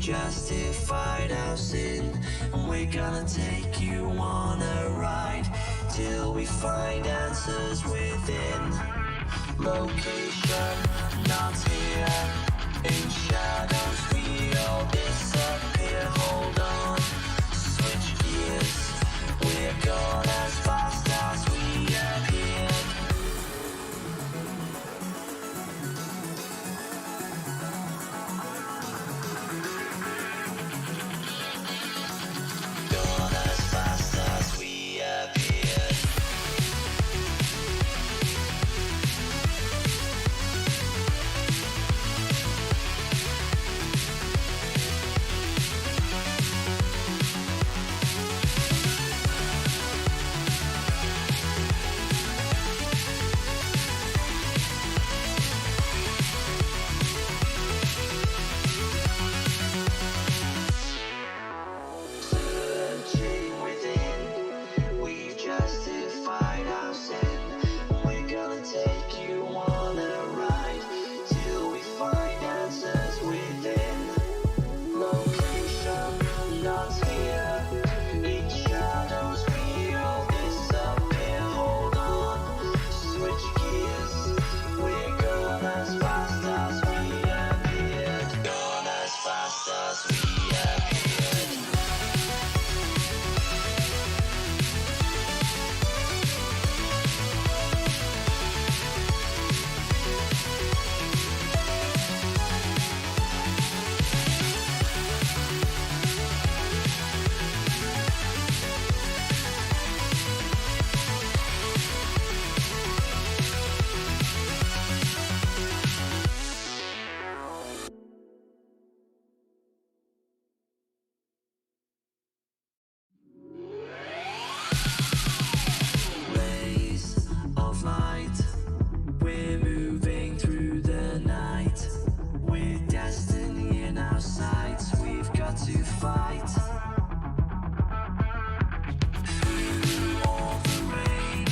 justified our sin, and we're gonna take you on a ride till we find answers within. Location not here, in shadows we all disappear. Hold on, switch gears, we're gone as fast as we appeared. Gone as fast as we appeared. Searching within, we've justified our sin. We're gonna take you on a ride till we find answers within. Location not here, in shadows we all disappear. Hold on, switch gears, we're gone as fast as we appeared. Gone as fast as we appeared. Rays of light, we're moving through the night. With destiny in our sights, we've got to fight. Through all the rain,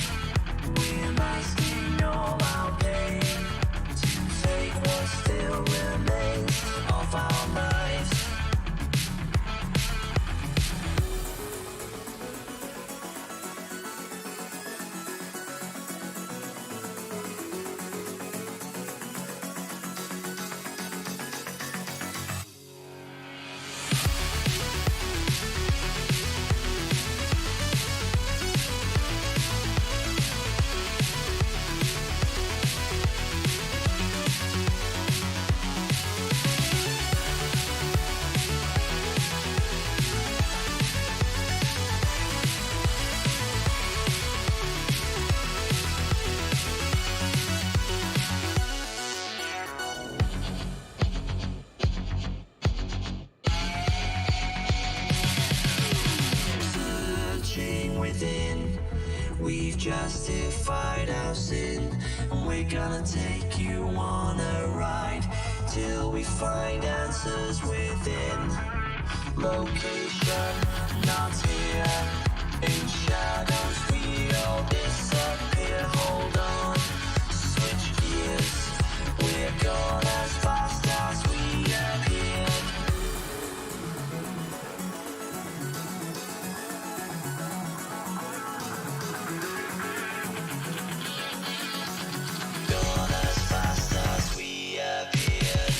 we're masking all our pain to take what still remains of our lives. Searching within, we've justified our sin, and we're gonna take you on a ride till we find answers within. Location not here, in shadows we all disappear. Hold on, switch gears, we're gone as fast as we appeared. Gone as fast as we appeared.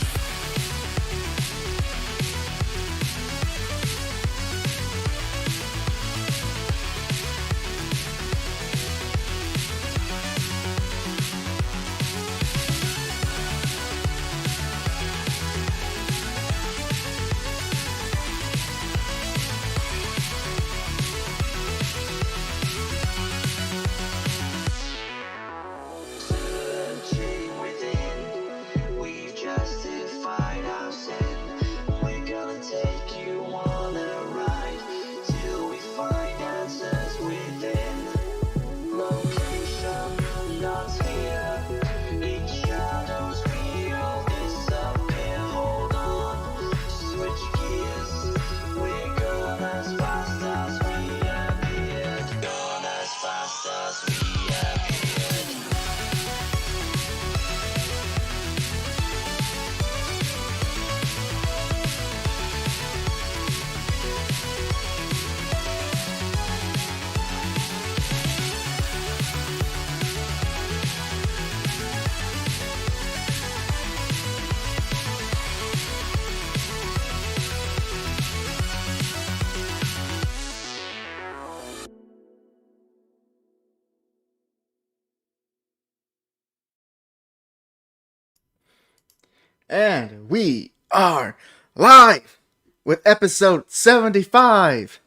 And we are live with episode 75.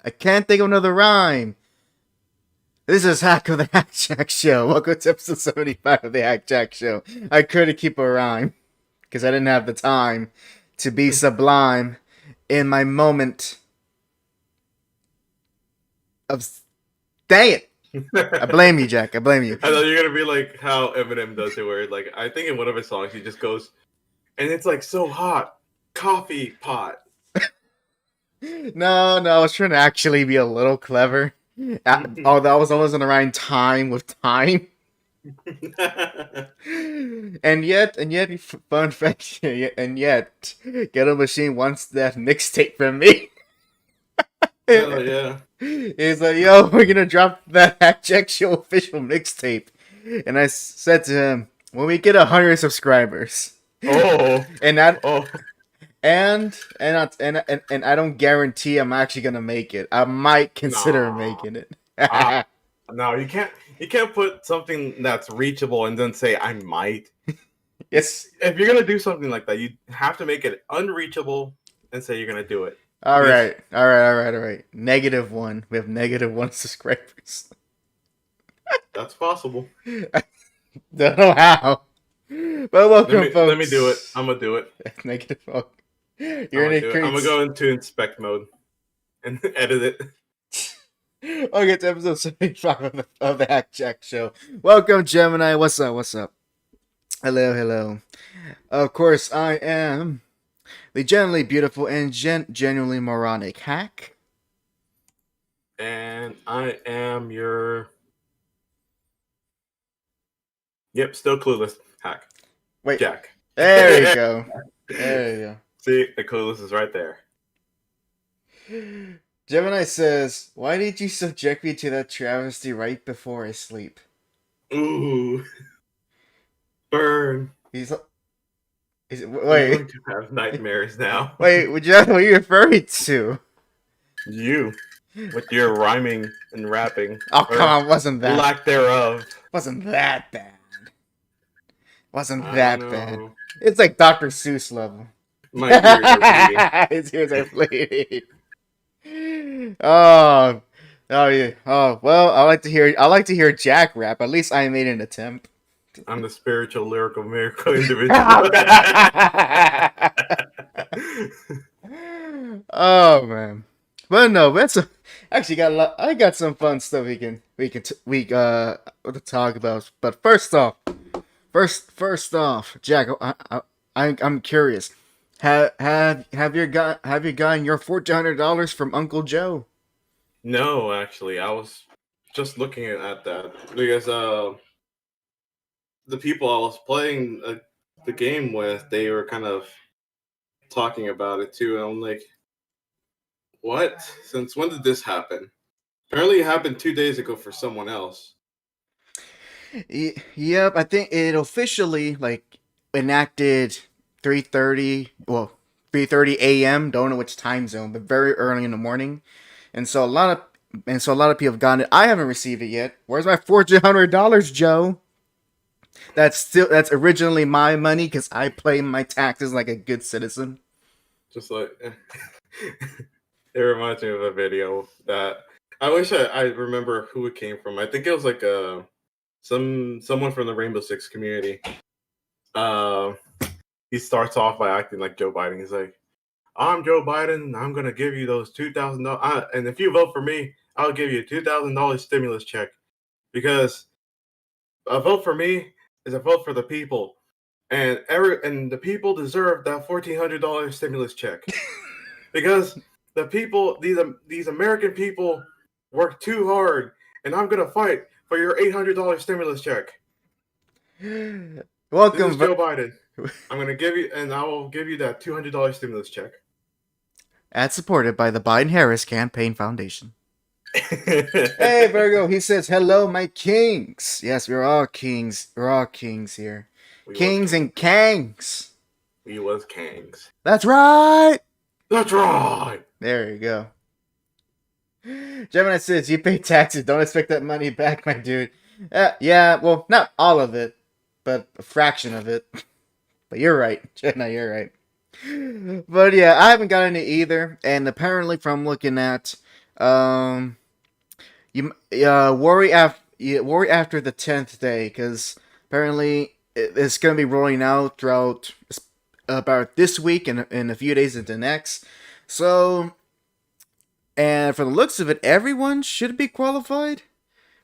I can't think of another rhyme. This is Hack of the JAC Show. Welcome to episode 75 of the JAC Show. I couldn't keep a rhyme because I didn't have the time to be sublime in my moment of... Dang it! I blame you, Jack. I blame you. I thought you were gonna be like how Eminem does it, where like I think in one of his songs he just goes, and it's like so hot, coffee pot. No, I was trying to actually be a little clever. Oh, that was almost in the right time with time. and yet, fun fact, and yet, Ghetto Machine wants that mixtape from me. Oh yeah. He's like, yo, we're gonna drop that JAC Show official mixtape. And I said to him, when we get 100 subscribers. Oh. And that. Oh. And I don't guarantee I'm actually gonna make it. I might consider making it. No, you can't put something that's reachable and then say I might. Yes. If you're gonna do something like that, you have to make it unreachable and say you're gonna do it. All right. -1. We have -1 subscribers. That's possible. Don't know how. But welcome, folks. Let me do it. I'm gonna do it. Negative. Oh. I'm gonna go into inspect mode and edit it. Okay, to episode 75 of the JAC Show. Welcome, Gemini. What's up? Hello. Of course, I am the genuinely beautiful and genuinely moronic Hack. And I am your... Yep, still clueless Hack. Wait. Jack. There you go. See, the clueless is right there. Gemini says, why did you subject me to that travesty right before I sleep? Ooh. Burn. Wait. I'm going to have nightmares now. Wait, what are you referring to? You. With your rhyming and rapping. Oh, come on, wasn't that... lack thereof. Wasn't that bad. It's like Dr. Seuss level. My ears are bleeding. His ears are bleeding. Oh yeah. Oh well, I like to hear Jack rap. At least I made an attempt. I'm the spiritual, lyrical, miracle individual. Oh man, but no, that's actually got a lot. I got some fun stuff we can talk about. But first off, Jack, I'm curious. Have you gotten your $1,400 from Uncle Joe? No, actually, I was just looking at that because the people I was playing the game with, they were kind of talking about it too, and I'm like, what? Since when did this happen? Apparently, it happened 2 days ago for someone else. Yep, I think it officially enacted 3:30 a.m. Don't know which time zone, but very early in the morning, and so a lot of people have gotten it. I haven't received it yet. Where's my $1,400, Joe? That's originally my money because I pay my taxes like a good citizen. Just like it reminds me of a video that I wish I remember who it came from. I think it was like someone from the Rainbow Six community. He starts off by acting like Joe Biden. He's like, I'm Joe Biden. I'm going to give you those $2,000. And if you vote for me, I'll give you a $2,000 stimulus check. Because a vote for me is a vote for the people. And the people deserve that $1,400 stimulus check. Because the people, these American people work too hard. And I'm going to fight for your $800 stimulus check. Welcome, this is Joe Biden. I'm going to give you, and I will give you that $200 stimulus check. As supported by the Biden-Harris Campaign Foundation. Hey, Virgo, he says, hello, my kings. Yes, we're all kings. We're all kings here. Kings and kangs. We was kangs. That's right. There you go. Gemini says, you pay taxes. Don't expect that money back, my dude. Yeah, well, not all of it, but a fraction of it. But you're right. No, you're right. But yeah, I haven't gotten it either. And apparently, from looking at, you worry after the 10th day, because apparently it's going to be rolling out throughout about this week and in a few days into next. So, and from the looks of it, everyone should be qualified.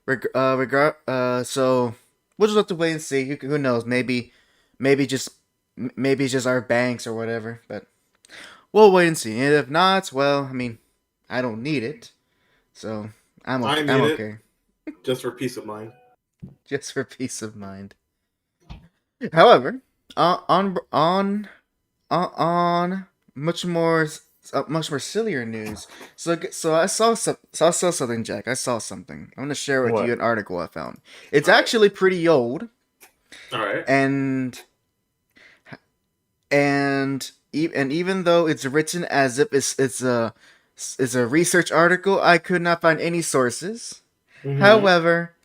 So we'll just have to wait and see. Who knows? Maybe just our banks or whatever. But we'll wait and see. And if not, well, I mean, I don't need it, so I'm okay. Just for peace of mind. Just for peace of mind. However, on much more sillier news. So I saw something, Jack. I saw something. I'm gonna share with you an article I found. It's actually pretty old. All right. And even though it's written as if it's a research article, I could not find any sources. Mm-hmm. However,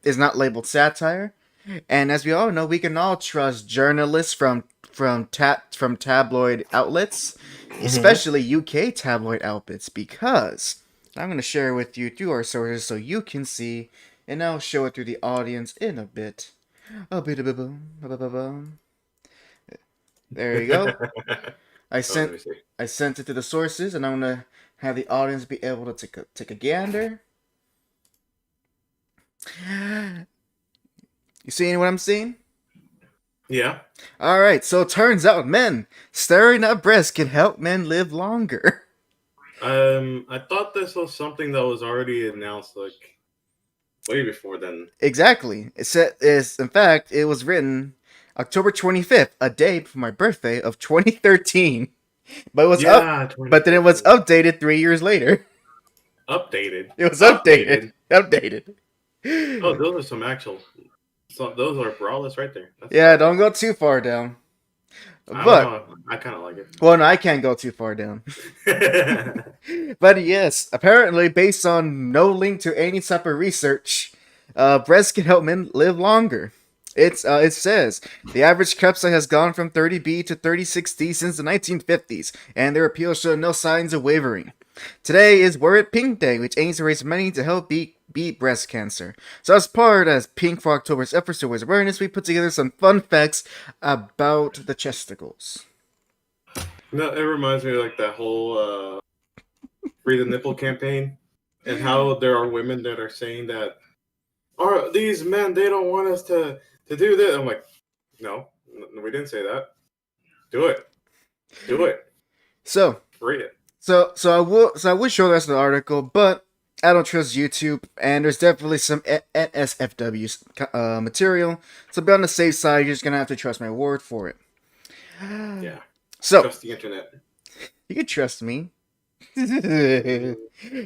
it's not labeled satire, and as we all know, we can all trust journalists from tabloid outlets, especially UK tabloid outlets, because I'm going to share with you through our sources so you can see, and I'll show it through the audience in a bit. There you go. I sent it to the sources, and I'm going to have the audience be able to take a gander. You seeing what I'm seeing? Yeah. Alright, so it turns out, men, staring at breasts can help men live longer. I thought this was something that was already announced, like, way before then. Exactly. In fact, it was written October 25th, a day before my birthday of 2013. But it was but then it was updated 3 years later. Updated? It was updated. Updated. Oh, those are some actual... So those are bralettes right there. Don't go too far down. I kind of like it. Well, no, I can't go too far down. But yes, apparently, based on no link to any type of research, breasts can help men live longer. It says the average cup size has gone from 30B to 36D since the 1950s, and their appeal show no signs of wavering. Today is World Pink Day, which aims to raise money to help beat breast cancer. So as Pink for October's efforts to raise awareness, we put together some fun facts about the chesticles. No, it reminds me of like that whole Free the Nipple campaign, and how there are women that are saying that, these men, they don't want us to do this. I'm like, no, we didn't say that. Do it. So read it. So I will show the rest of the article, but I don't trust YouTube, and there's definitely some NSFW material. So be on the safe side, you're just gonna have to trust my word for it. Yeah. So trust the internet. You can trust me.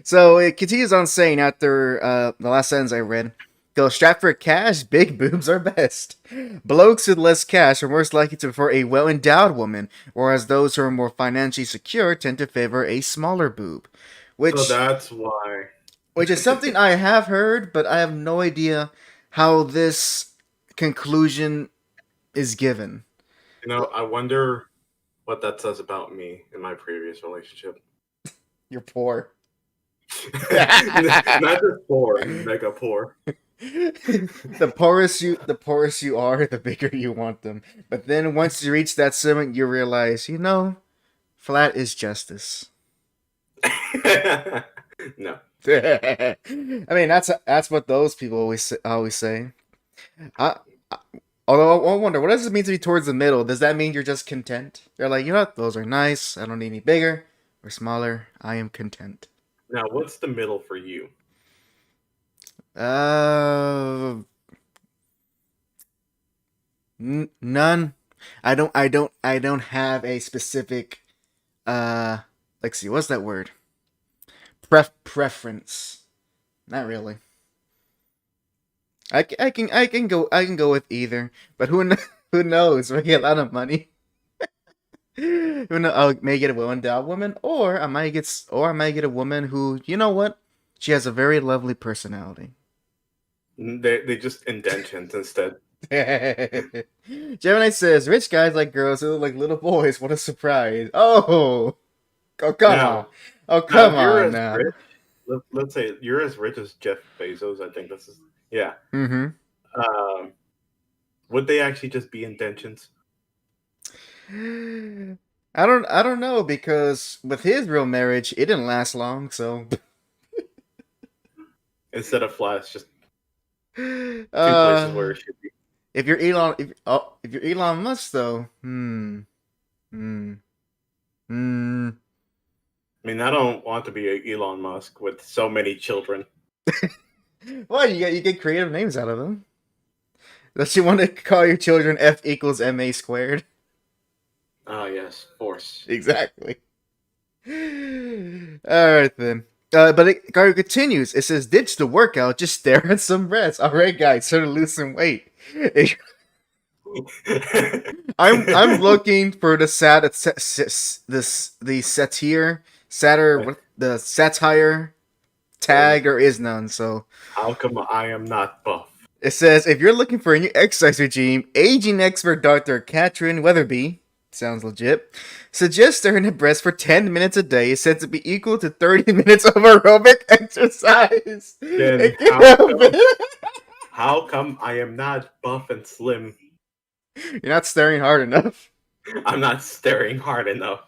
So it continues on saying after the last sentence I read, go strapped for cash, big boobs are best. Blokes with less cash are most likely to prefer a well-endowed woman, whereas those who are more financially secure tend to favor a smaller boob. So that's why. Which is something I have heard, but I have no idea how this conclusion is given. I wonder what that says about me in my previous relationship. You're poor. Not just poor, mega poor. The porous you are, the bigger you want them. But then once you reach that summit, you realize, flat is justice. No. I mean, that's what those people always say. Although I wonder, what does it mean to be towards the middle? Does that mean you're just content? You're like, what? Those are nice. I don't need any bigger or smaller. I am content. Now, what's the middle for you? None. I don't have a specific. Let's see. What's that word? Preference. Not really. I can go with either, but who knows? If I get a lot of money, who knows? I may get a well-endowed woman, or I might get a woman who, she has a very lovely personality. They just indentions instead. Gemini says, "Rich guys like girls who look like little boys. What a surprise!" Oh, come on. Now, Oh, now, come if you're on as now. rich, let's say you're as rich as Jeff Bezos. I think this is yeah. Mm-hmm. Would they actually just be intentions I don't know because with his real marriage, it didn't last long. So, instead of Flash? Just two places where uh, it should be. if you're Elon, if you're Elon Musk, though, hmm. I mean, I don't want to be a Elon Musk with so many children. Well, you get creative names out of them. Does you want to call your children F equals ma squared? Ah, yes, Force. Exactly. Alright then. But Garu continues. It says, ditch the workout, just stare at some rest. Alright guys, start to lose some weight. I'm looking for the the satire tag. There is none, so How come I am not buff? it says if you're looking for a new exercise regime, aging expert Dr. Katrin Weatherby, sounds legit, suggests staring at breasts for 10 minutes a day is said to be equal to 30 minutes of aerobic exercise. Then It can't be. how come I am not buff and slim? You're not staring hard enough. I'm not staring hard enough.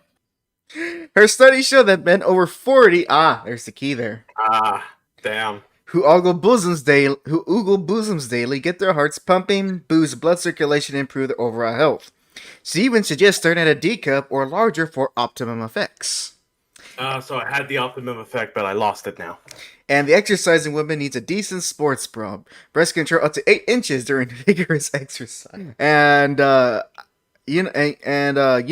Her studies show that men over 40, there's the key there, Ah, damn. who ogle bosoms daily get their hearts pumping, boost blood circulation, and improve their overall health. She even suggests staring at a D cup or larger for optimum effects. So I had the optimum effect, but I lost it now. And the exercising woman needs a decent sports bra, breast control up to 8 inches during vigorous exercise. And you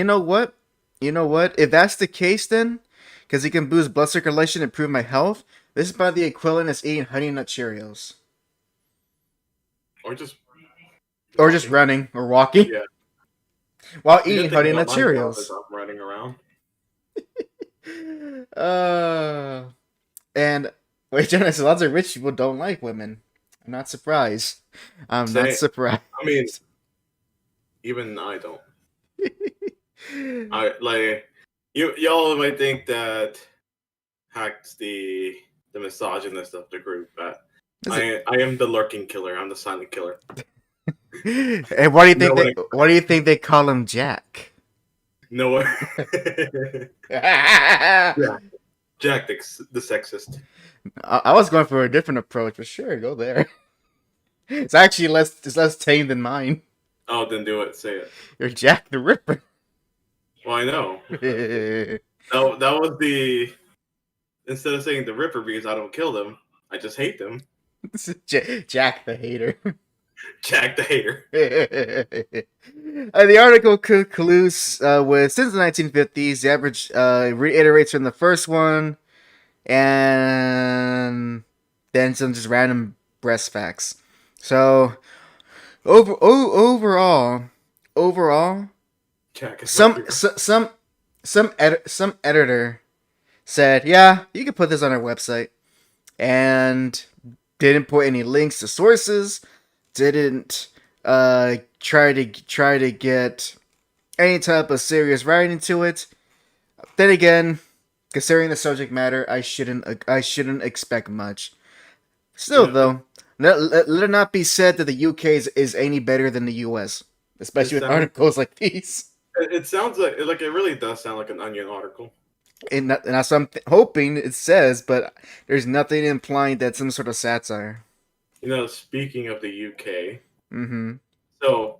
know what? You know what? If that's the case, then because it can boost blood circulation, and improve my health, this is about the equivalent as eating Honey Nut Cheerios, Or just running or walking Yeah. while You eating didn't Honey think Nut about my job Cheerios. as I'm running around. And wait, Jonas, lots of rich people don't like women. I'm not surprised. I'm not surprised. I mean, even I don't. I like y'all might think that Hack's the misogynist of the group, but I am the lurking killer. I'm the silent killer. And why do you think they call him Jack? No one. Yeah, Jack the sexist. I was going for a different approach, but sure, go there. It's actually less tame than mine. Oh, then do it. Say it. You're Jack the Ripper. Well, I know. That was the instead of saying the Ripper because I don't kill them, I just hate them. This is Jack the Hater. Jack the hater. The article concludes with since the 1950s, the average reiterates from the first one, and then some just random breast facts. So overall, Jack is some editor said, yeah, you can put this on our website, and didn't put any links to sources. Didn't try to get any type of serious writing to it. Then again, considering the subject matter, I shouldn't expect much. Still, though, let it not be said that the UK is any better than the US, especially with articles like these. It sounds like it really does sound like an Onion article. And that's what I'm hoping it says, but there's nothing implying that some sort of satire. You know, speaking of the UK, so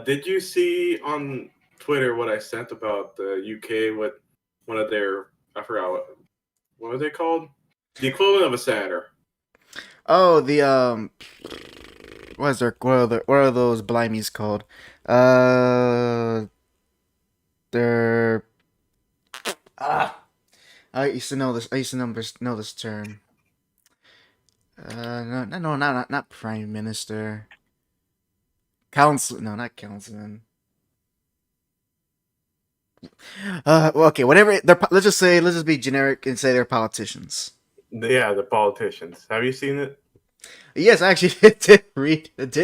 did you see on Twitter what I sent about the UK with one of their, I forgot what are they called? The equivalent of a senator. Oh, the what are those blimies called? They're I used to know this. I used to know this term. No, not prime minister. Council? No, not councilman. Well, okay, whatever. Let's just be generic and say they're politicians. Yeah, the politicians. Have you seen it? Yes, I actually did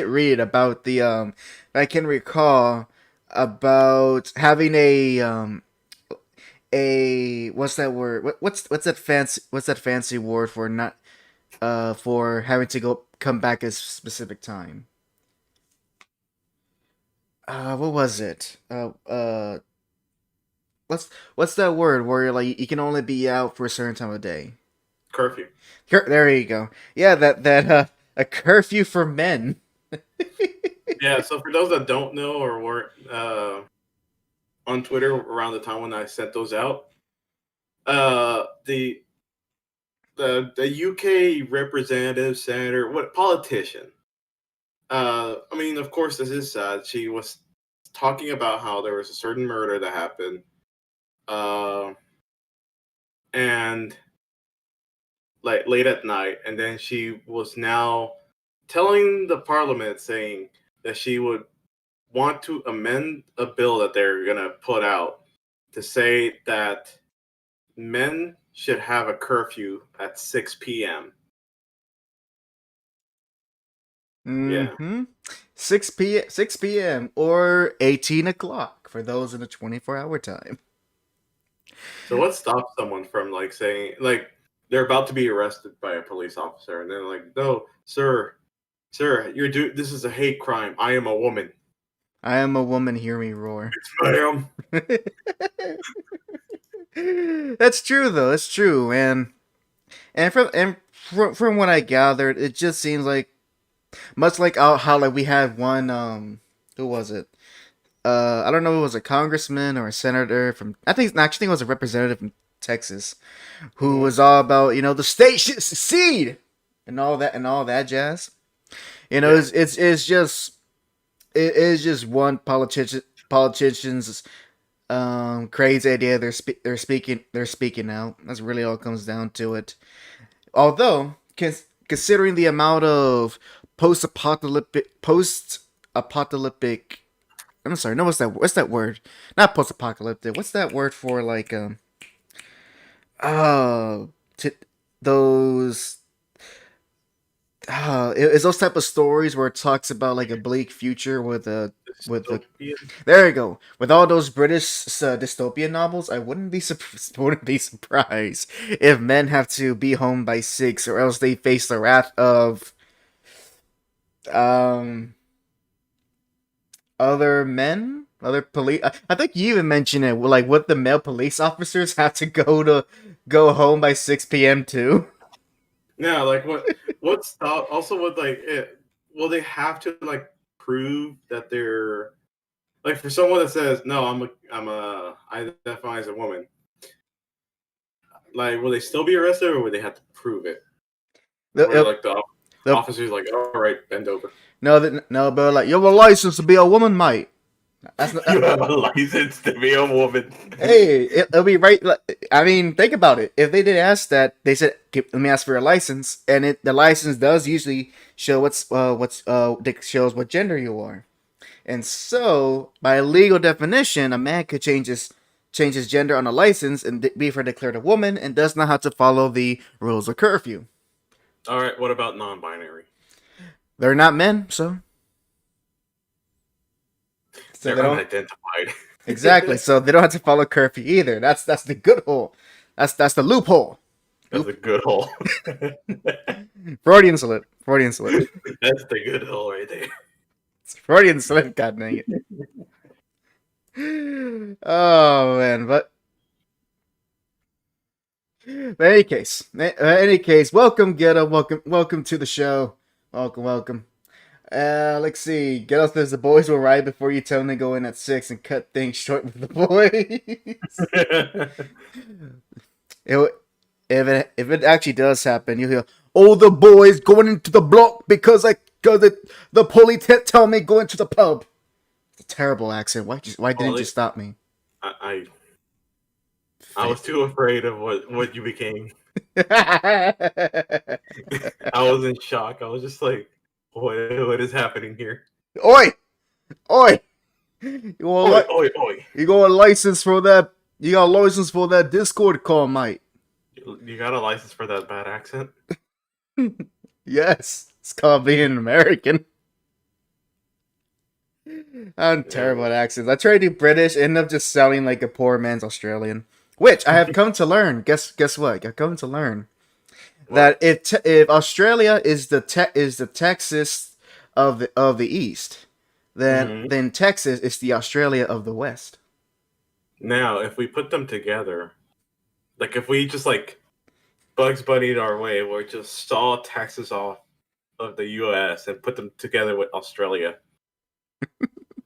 read about the I can recall about having a what's that word? What's that fancy word for not for having to come back at a specific time? What was it? What's that word where you're like you can only be out for a certain time of day? Curfew. There you go. Yeah, that a curfew for men. Yeah. So for those that don't know or weren't on Twitter around the time when I sent those out, the UK representative, senator, what politician? I mean, of course, this is sad. She was talking about how there was a certain murder that happened, uh, and like late at night, and then she was now telling the parliament saying that she would want to amend a bill that they're gonna put out to say that men should have a curfew at 6 p.m. Yeah. Mm-hmm. 6 p.m. or 18 o'clock for those in the 24-hour time. So what stops someone from like saying like they're about to be arrested by a police officer and they're like, "No, sir, this is a hate crime. I am a woman." I am a woman, hear me roar. Ma'am. That's true though, it's true. From what I gathered, it just seems like much like how like we had one who was it? I don't know if it was a congressman or a senator from I think it was a representative from Texas who was all about, the state should succeed and all that jazz. Yeah. It's just it is just one politician's crazy idea they're speaking out. That's really all it comes down to it. Although considering the amount of post-apocalyptic I'm sorry, no, what's that word? Not post-apocalyptic. What's that word for like t- those it's those type of stories where it talks about like a bleak future with a there you go, with all those British dystopian novels. I wouldn't be wouldn't be surprised if men have to be home by 6 or else they face the wrath of other men, other police. I think you even mentioned it, like what the male police officers have to go home by 6 p.m. too. Yeah, like what stop also with like it will they have to like prove that they're like for someone that says, "No, I identify as a woman." Like will they still be arrested or would they have to prove it? Where like the officer's like, "All right, bend over." No, but like you have a license to be a woman, mate. You have a license to be a woman. Hey, it'll be right. I mean, think about it. If they did ask that, they said, "Let me ask for a license," and the license does usually show that shows what gender you are, and so by legal definition, a man could change his gender on a license and be for declared a woman, and does not have to follow the rules of curfew. All right, what about non-binary? They're not men, so They're they don't unidentified. exactly. So they don't have to follow curfew either. That's the good hole. That's the loophole. That's a good hole. Freudian slip. That's the good hole right there. It's Freudian slip. God dang it. Oh man, but in any case, welcome, Ghetto. Welcome to the show. Welcome. Let's see. Get us there's the boys will ride before you tell them to go in at 6 and cut things short with the boys. If it actually does happen, you'll hear, "Oh, the boys going into the block because the police tell me go into the pub." It's a terrible accent. Why didn't you stop me? I was too afraid of what you became. I was in shock. I was just like, what is happening here? Oi! You got a license for that? You got a license for that Discord call, mate? You got a license for that bad accent? Yes, it's called being an American. I'm terrible at accents. I try to do British, end up just sounding like a poor man's Australian. Which I have come to learn. Guess what? I've come to learn that if Australia is the Texas of the East, then Texas is the Australia of the West. Now, if we put them together, like if we just like Bugs Bunny'd our way, we're just saw Texas off of the U.S. and put them together with Australia.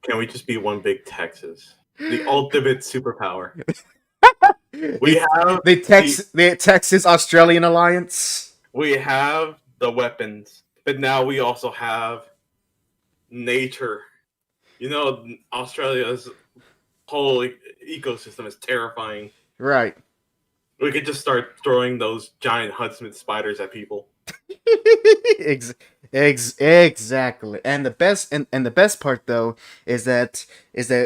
Can we just be one big Texas? The ultimate superpower. We have the Texas Australian alliance. We have the weapons, but now we also have nature. You know, Australia's whole ecosystem is terrifying. Right. We could just start throwing those giant Huntsman spiders at people. Exactly. And the best part though is that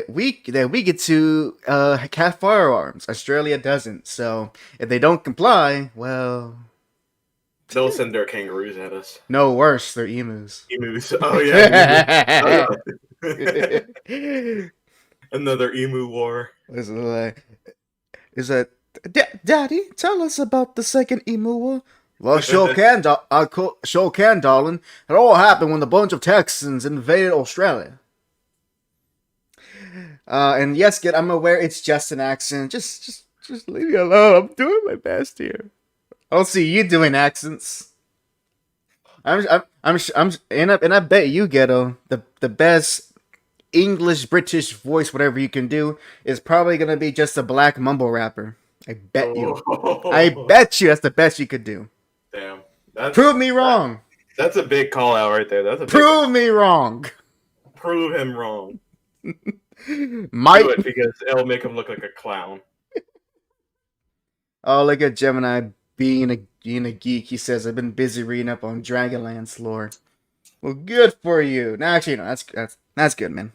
we get to have firearms. Australia doesn't. So if they don't comply, well, they'll send their kangaroos at us. No, worse, they're emus. Emus. Oh yeah. Another emu war. Is that Daddy? Tell us about the second emu war. Well, sure can, darling. It all happened when a bunch of Texans invaded Australia. And yes, kid, I'm aware it's just an accent. Just leave me alone. I'm doing my best here. I don't see you doing accents. And I bet you, Ghetto, the best English British voice, whatever you can do, is probably gonna be just a black mumble rapper. I bet you. I bet you that's the best you could do. Damn. Prove me wrong. That's a big call out right there. Prove me wrong. Prove him wrong. Do it because it'll make him look like a clown. Oh, look at Gemini being a geek. He says, I've been busy reading up on Dragonlance lore. Well, good for you. No, actually, no, that's good, man.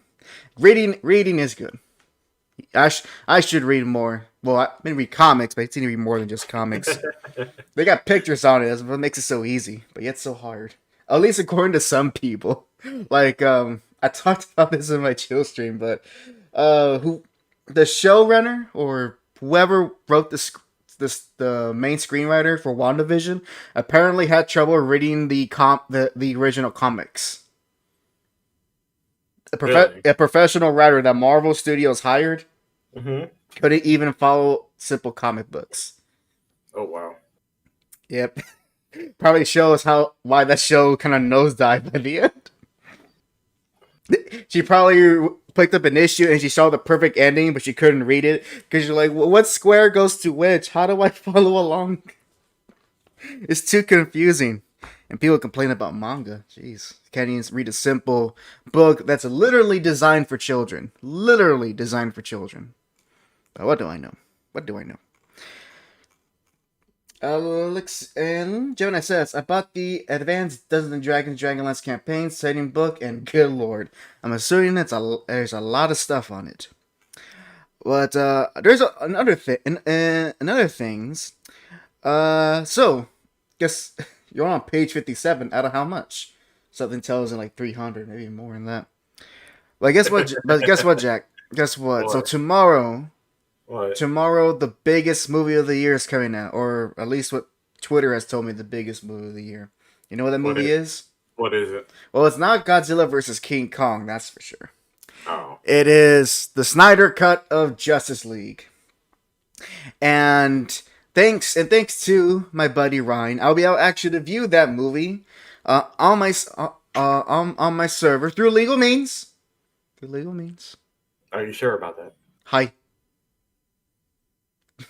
Reading is good. I should read more. Well, I've been read comics, but I need to read more than just comics. They got pictures on it. That's what makes it so easy, but yet so hard. At least according to some people. Like, I talked about this in my chill stream, but the showrunner or whoever wrote the main screenwriter for WandaVision apparently had trouble reading the original comics. A professional writer that Marvel Studios hired couldn't even follow simple comic books. Oh wow! Yep, probably shows why that show kind of nosedived by the end. She probably picked up an issue and she saw the perfect ending, but she couldn't read it because you're like, well, what square goes to which? How do I follow along? It's too confusing. And people complain about manga. Jeez. Can't even read a simple book that's literally designed for children. Literally designed for children. But what do I know? And Gemini says, I bought the Advanced Dungeons and Dragons Dragonlance campaign setting book, and good lord, I'm assuming there's a lot of stuff on it. But there's another things. So guess you're on page 57 out of how much? Something tells me like 300, maybe more than that. But guess what? Jack? Guess what? What? So tomorrow, What? the biggest movie of the year is coming out, or at least what Twitter has told me the biggest movie of the year. You know what that movie is? What is it? Well, it's not Godzilla versus King Kong, that's for sure. Oh. It is the Snyder Cut of Justice League. And thanks to my buddy Ryan, I'll be able actually to view that movie on my server through legal means. Are you sure about that? Hi.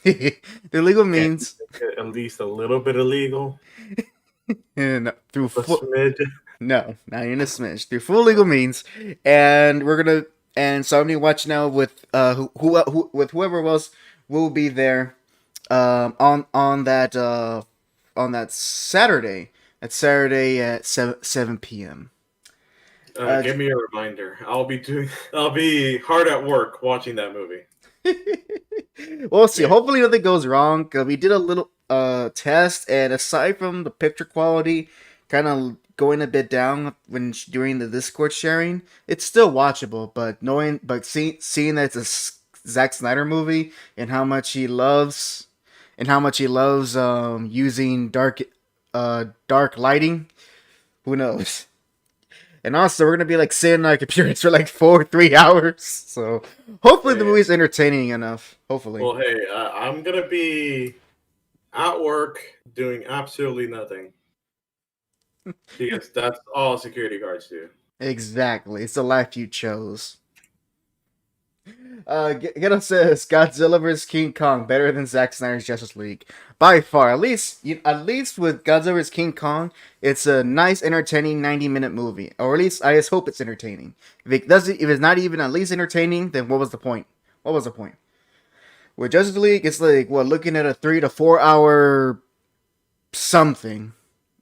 Through legal means. At least a little bit illegal. And through A smidge. No, not even a smidge. Through full legal means, and so I'm gonna watch now with with whoever else will be there on that Saturday. At Saturday at 7 p.m. Give me a reminder. I'll be hard at work watching that movie. We'll see. Yeah. Hopefully nothing goes wrong. Cause we did a little test, and aside from the picture quality, kind of going a bit down when during the Discord sharing, it's still watchable. But seeing that it's a Zack Snyder movie and how much he loves using dark lighting, who knows? And also, we're gonna be like sitting on our computers for like 3 hours. So hopefully the movie's entertaining enough. Hopefully. Well, hey, I'm gonna be at work doing absolutely nothing because that's all security guards do. Exactly. It's the life you chose. Ghetto says Godzilla vs King Kong better than Zack Snyder's Justice League by far. At least with Godzilla vs King Kong, it's a nice, entertaining 90-minute movie, or at least I just hope it's entertaining. If it's not even at least entertaining, then what was the point? What was the point? With Justice League, it's like looking at a 3 to 4 hour something,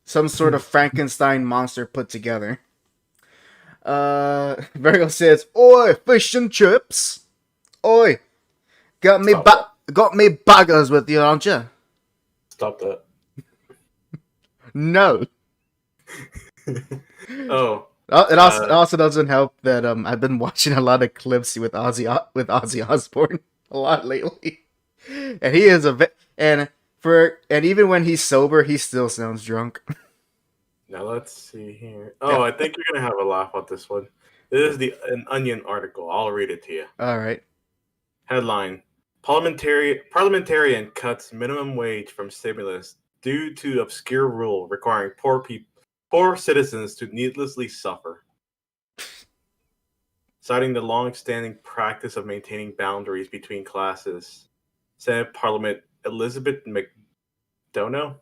some sort of Frankenstein monster put together. Virgo says, "Oi, fish and chips. Oi, got me buggers with you, aren't you?" Stop that. No. Oh. It also doesn't help that I've been watching a lot of clips with Ozzy Osbourne a lot lately, and he is and even when he's sober, he still sounds drunk. Now let's see here. Oh, I think you're gonna have a laugh at this one. This is an Onion article. I'll read it to you. All right. Headline: Parliamentarian cuts minimum wage from stimulus due to obscure rule requiring poor citizens to needlessly suffer. Citing the long-standing practice of maintaining boundaries between classes, Senate Parliament Elizabeth McDonough,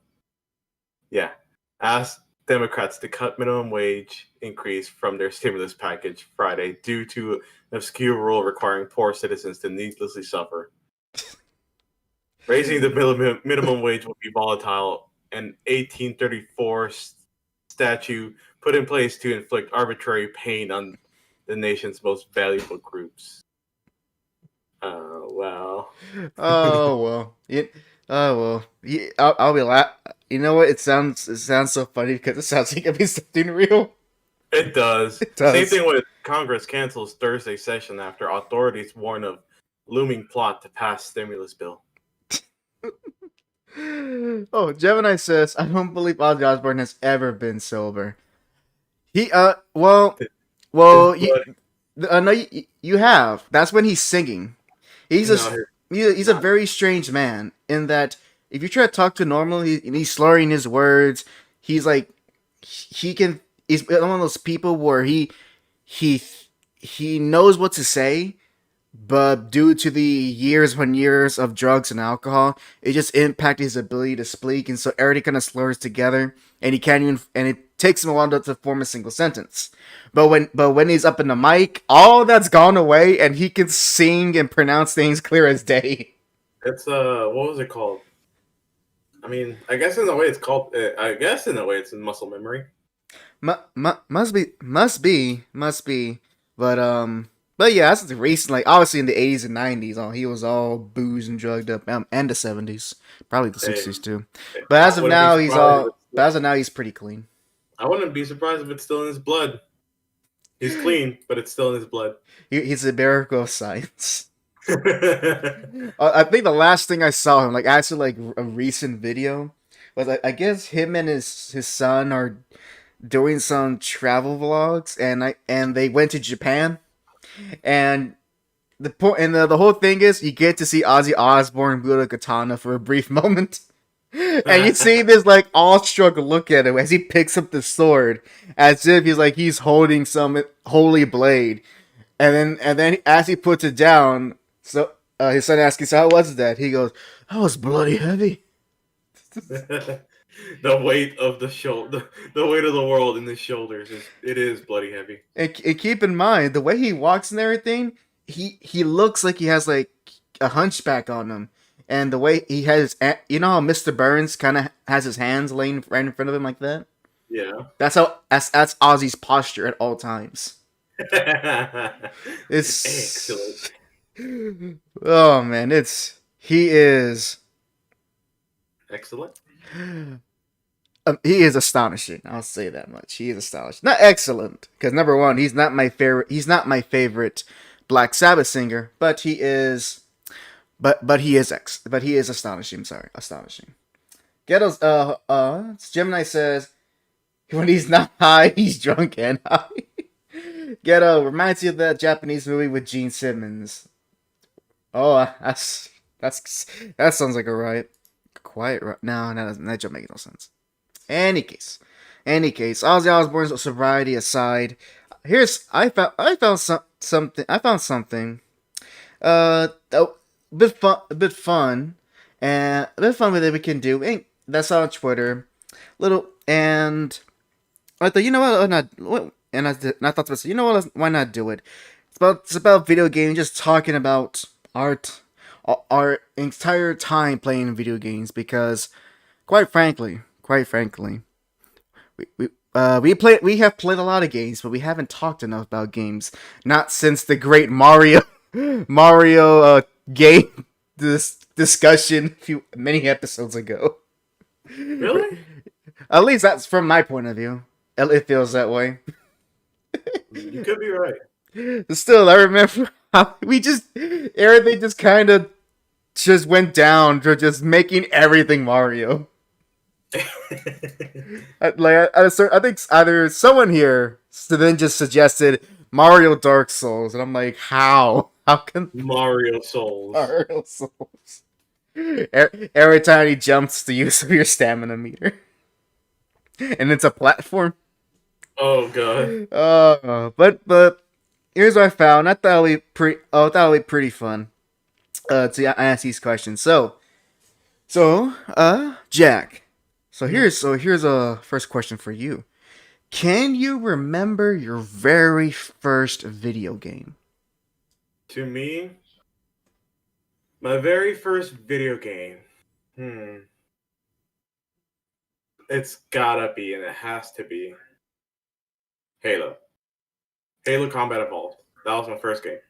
asked Democrats to cut minimum wage increase from their stimulus package Friday due to an obscure rule requiring poor citizens to needlessly suffer. Raising the minimum wage will be volatile, an 1834 statute put in place to inflict arbitrary pain on the nation's most valuable groups. Oh, wow. Oh well. I'll be laughing. You know what? It sounds so funny because it sounds like it'd be something real. It does. It does. Same thing with Congress cancels Thursday session after authorities warn of looming plot to pass stimulus bill. Oh, Gemini says, "I don't believe Ozzy Osbourne has ever been sober." He no, you have. That's when he's singing. He's a very strange man in that if you try to talk to normally and he's slurring his words, he's like he's one of those people where he knows what to say, but due to the years of drugs and alcohol, it just impacted his ability to speak, and so everything kind of slurs together, and he can't even, and it takes him a while to form a single sentence. But when he's up in the mic, all that's gone away, and he can sing and pronounce things clear as day. It's what was it called? I mean, I guess in a way it's called. I guess in a way it's in muscle memory. Must be. But yeah, that's recent. Like obviously in the 80s and 90s, he was all boozed and drugged up, and the 70s, probably the 60s too. But as of now, he's pretty clean. I wouldn't be surprised if it's still in his blood. He's clean, but it's still in his blood. He's a miracle of science. I think the last thing I saw him, like actually like a recent video, was I guess him and his son are doing some travel vlogs, and they went to Japan, and the whole thing is you get to see Ozzy Osbourne wield a katana for a brief moment. And you see this like awestruck look at him as he picks up the sword, as if he's holding some holy blade, and then as he puts it down, so his son asks him, "So how was that?" He goes, "That was bloody heavy." The weight of the weight of the world in his shoulders is bloody heavy. And keep in mind the way he walks and everything, he looks like he has like a hunchback on him. And the way he has, you know how Mr. Burns kind of has his hands laying right in front of him like that? Yeah. That's Ozzy's posture at all times. It's excellent. Oh man, he is excellent. He is astonishing. I'll say that much. He is astonishing. Not excellent, because number one, he's not my favorite. He's not my favorite Black Sabbath singer, but he is. But he is But he is astonishing. I'm sorry, astonishing. Ghetto's Gemini says when he's not high, he's drunk and high. Ghetto reminds you of that Japanese movie with Gene Simmons. Oh, that sounds like a riot. Quiet right? No, that don't make no sense. Any case, Ozzy Osbourne's sobriety aside, I found something. A bit fun, and a bit fun that we can do. That's on Twitter. And I thought, you know what, and I thought to myself, you know what, why not do it? It's about video games, just talking about our entire time playing video games, because quite frankly, we have played a lot of games, but we haven't talked enough about games. Not since the great Mario game discussion many episodes ago. Really? At least that's from my point of view. It feels that way. You could be right. Still, I remember how everything just kind of just went down to just making everything Mario. I think either someone here then just suggested Mario Dark Souls, and I'm like, how? How can Mario Souls? Every time he jumps, the use of your stamina meter, and it's a platform. Oh god. But here's what I found. I thought it'd be pretty fun. To ask these questions. So, Jack. So here's a first question for you. Can you remember your very first video game? To me, my very first video game. It's gotta be, and it has to be Halo. Halo Combat Evolved. That was my first game.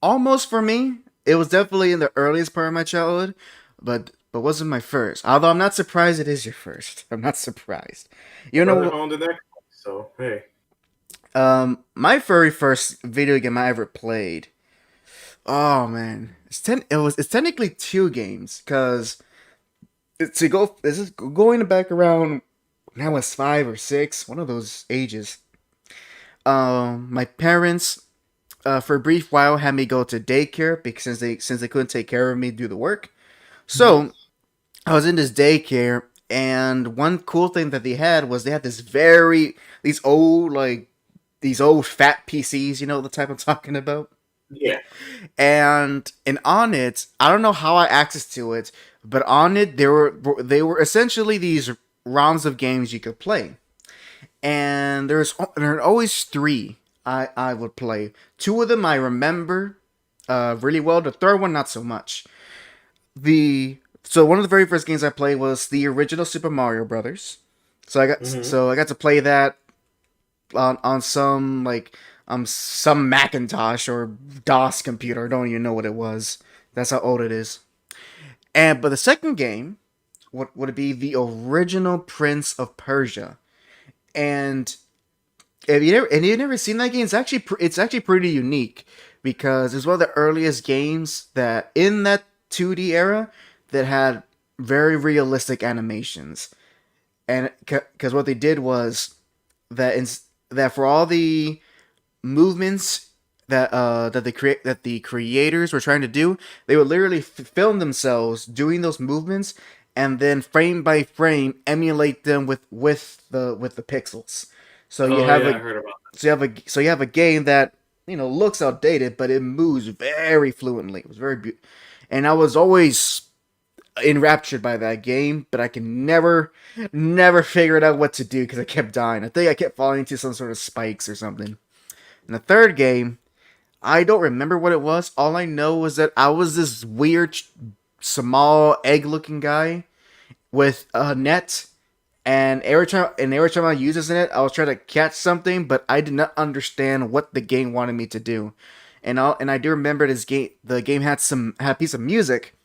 Almost for me. It was definitely in the earliest part of my childhood, but wasn't my first. Although I'm not surprised it is your first. I'm not surprised. You know, owned an Xbox, so hey. My very first video game I ever played. Oh man, it's technically two games, because this is going back around when I was 5 or 6, one of those ages. My parents, for a brief while, had me go to daycare because since they couldn't take care of me, do the work. So I was in this daycare, and one cool thing that they had was they had these old fat PCs. You know the type I'm talking about. Yeah. And on it, I don't know how I accessed to it, but on it they were essentially these rounds of games you could play, and there are always 3 I would play. 2 of them I remember really well. The third one not so much. So one of the very first games I played was the original Super Mario Brothers. So I got to play that on some Macintosh or DOS computer. I don't even know what it was. That's how old it is. But the second game would be the original Prince of Persia. And if you've never seen that game, it's actually pretty unique, because it's one of the earliest games that in that 2D era that had very realistic animations. And because what they did was that for all the movements that the creators were trying to do, they would literally film themselves doing those movements, and then frame by frame emulate them with the pixels. So you have I heard about that. you have a game that looks outdated, but it moves very fluently. It was very beautiful, and I was always enraptured by that game, but I can never figure out what to do because I kept dying. I think I kept falling into some sort of spikes or something. And the third game, I don't remember what it was. All I know was that I was this weird, small, egg-looking guy with a net, and every time I used this net, I was trying to catch something, but I did not understand what the game wanted me to do. And I do remember this game. The game had a piece of music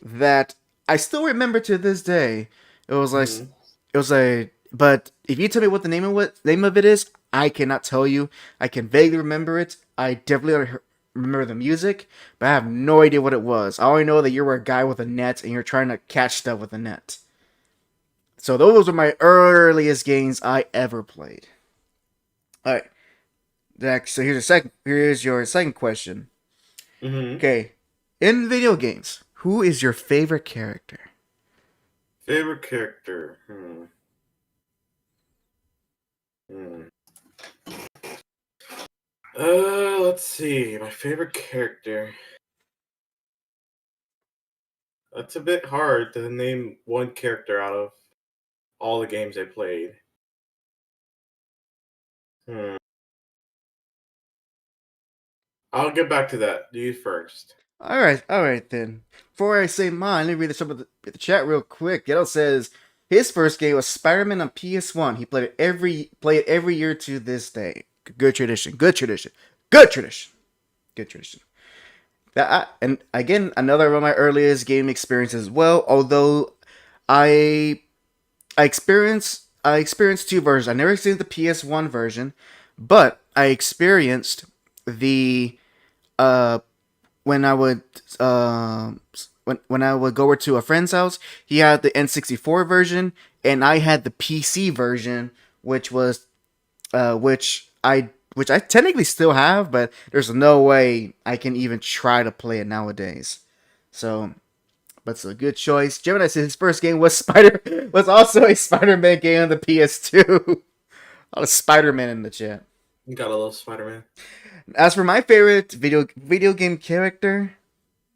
that I still remember to this day. It was like Mhm. it was a. But if you tell me what the name of it is, I cannot tell you. I can vaguely remember it. I definitely remember the music, but I have no idea what it was. I only know that you were a guy with a net and you're trying to catch stuff with a net. So those were my earliest games I ever played. All right, Zach. So Here's your second question. Mhm. Okay, in video games, who is your favorite character? Favorite character. Hmm. Let's see. My favorite character. That's a bit hard to name one character out of all the games I played. Hmm. I'll get back to that. You first. All right then. Before I say mine, let me read some of the chat real quick. Ghetto says his first game was Spider-Man on PS1. He played it every year to this day. Good tradition. Good tradition. Good tradition. Good tradition. And again, another of my earliest game experiences as well. Although I I experienced two versions. I never experienced the PS1 version, but I experienced the uh when I would when I would go over to a friend's house, he had the N64 version, and I had the PC version, which was which I technically still have, but there's no way I can even try to play it nowadays. So, but it's a good choice. Gemini says his first game was also a Spider-Man game on the PS2. A lot of Spider-Man in the chat. You got a little Spider-Man. As for my favorite video game character,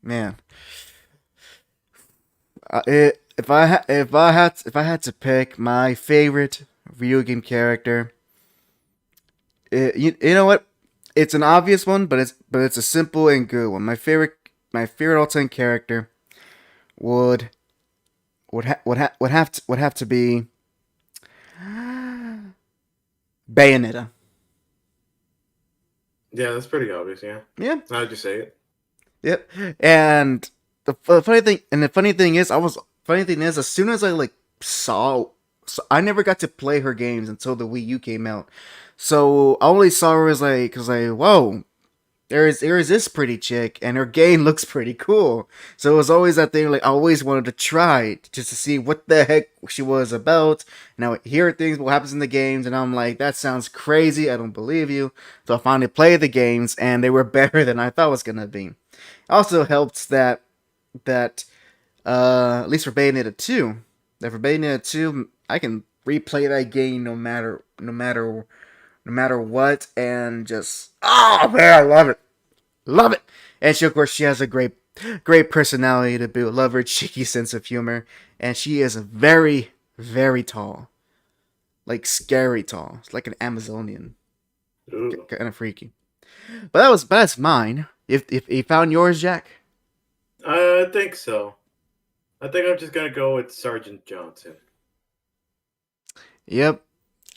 man, if I had to pick my favorite video game character, you know what? It's an obvious one, but it's a simple and good one. My favorite all time character would would have to be Bayonetta. Yeah, that's pretty obvious. Yeah. Yeah. How'd you say it? Yep. And the funny thing is, as soon as I I never got to play her games until the Wii U came out. So I only saw her as whoa, there is this pretty chick, and her game looks pretty cool. So it was always that thing, like I always wanted to try it, just to see what the heck she was about. And I would hear things, what happens in the games, and I'm like, that sounds crazy. I don't believe you. So I finally played the games, and they were better than I thought it was gonna be. Also helped that at least for Bayonetta 2, I can replay that game no matter what, and just man, I love it. And of course she has a great personality to boot. Love her cheeky sense of humor, and she is very very tall, like scary tall. It's like an Amazonian, Ooh. kind of freaky. But that's mine. If you found yours, Jack. I think so. I think I'm just gonna go with Sergeant Johnson. Yep.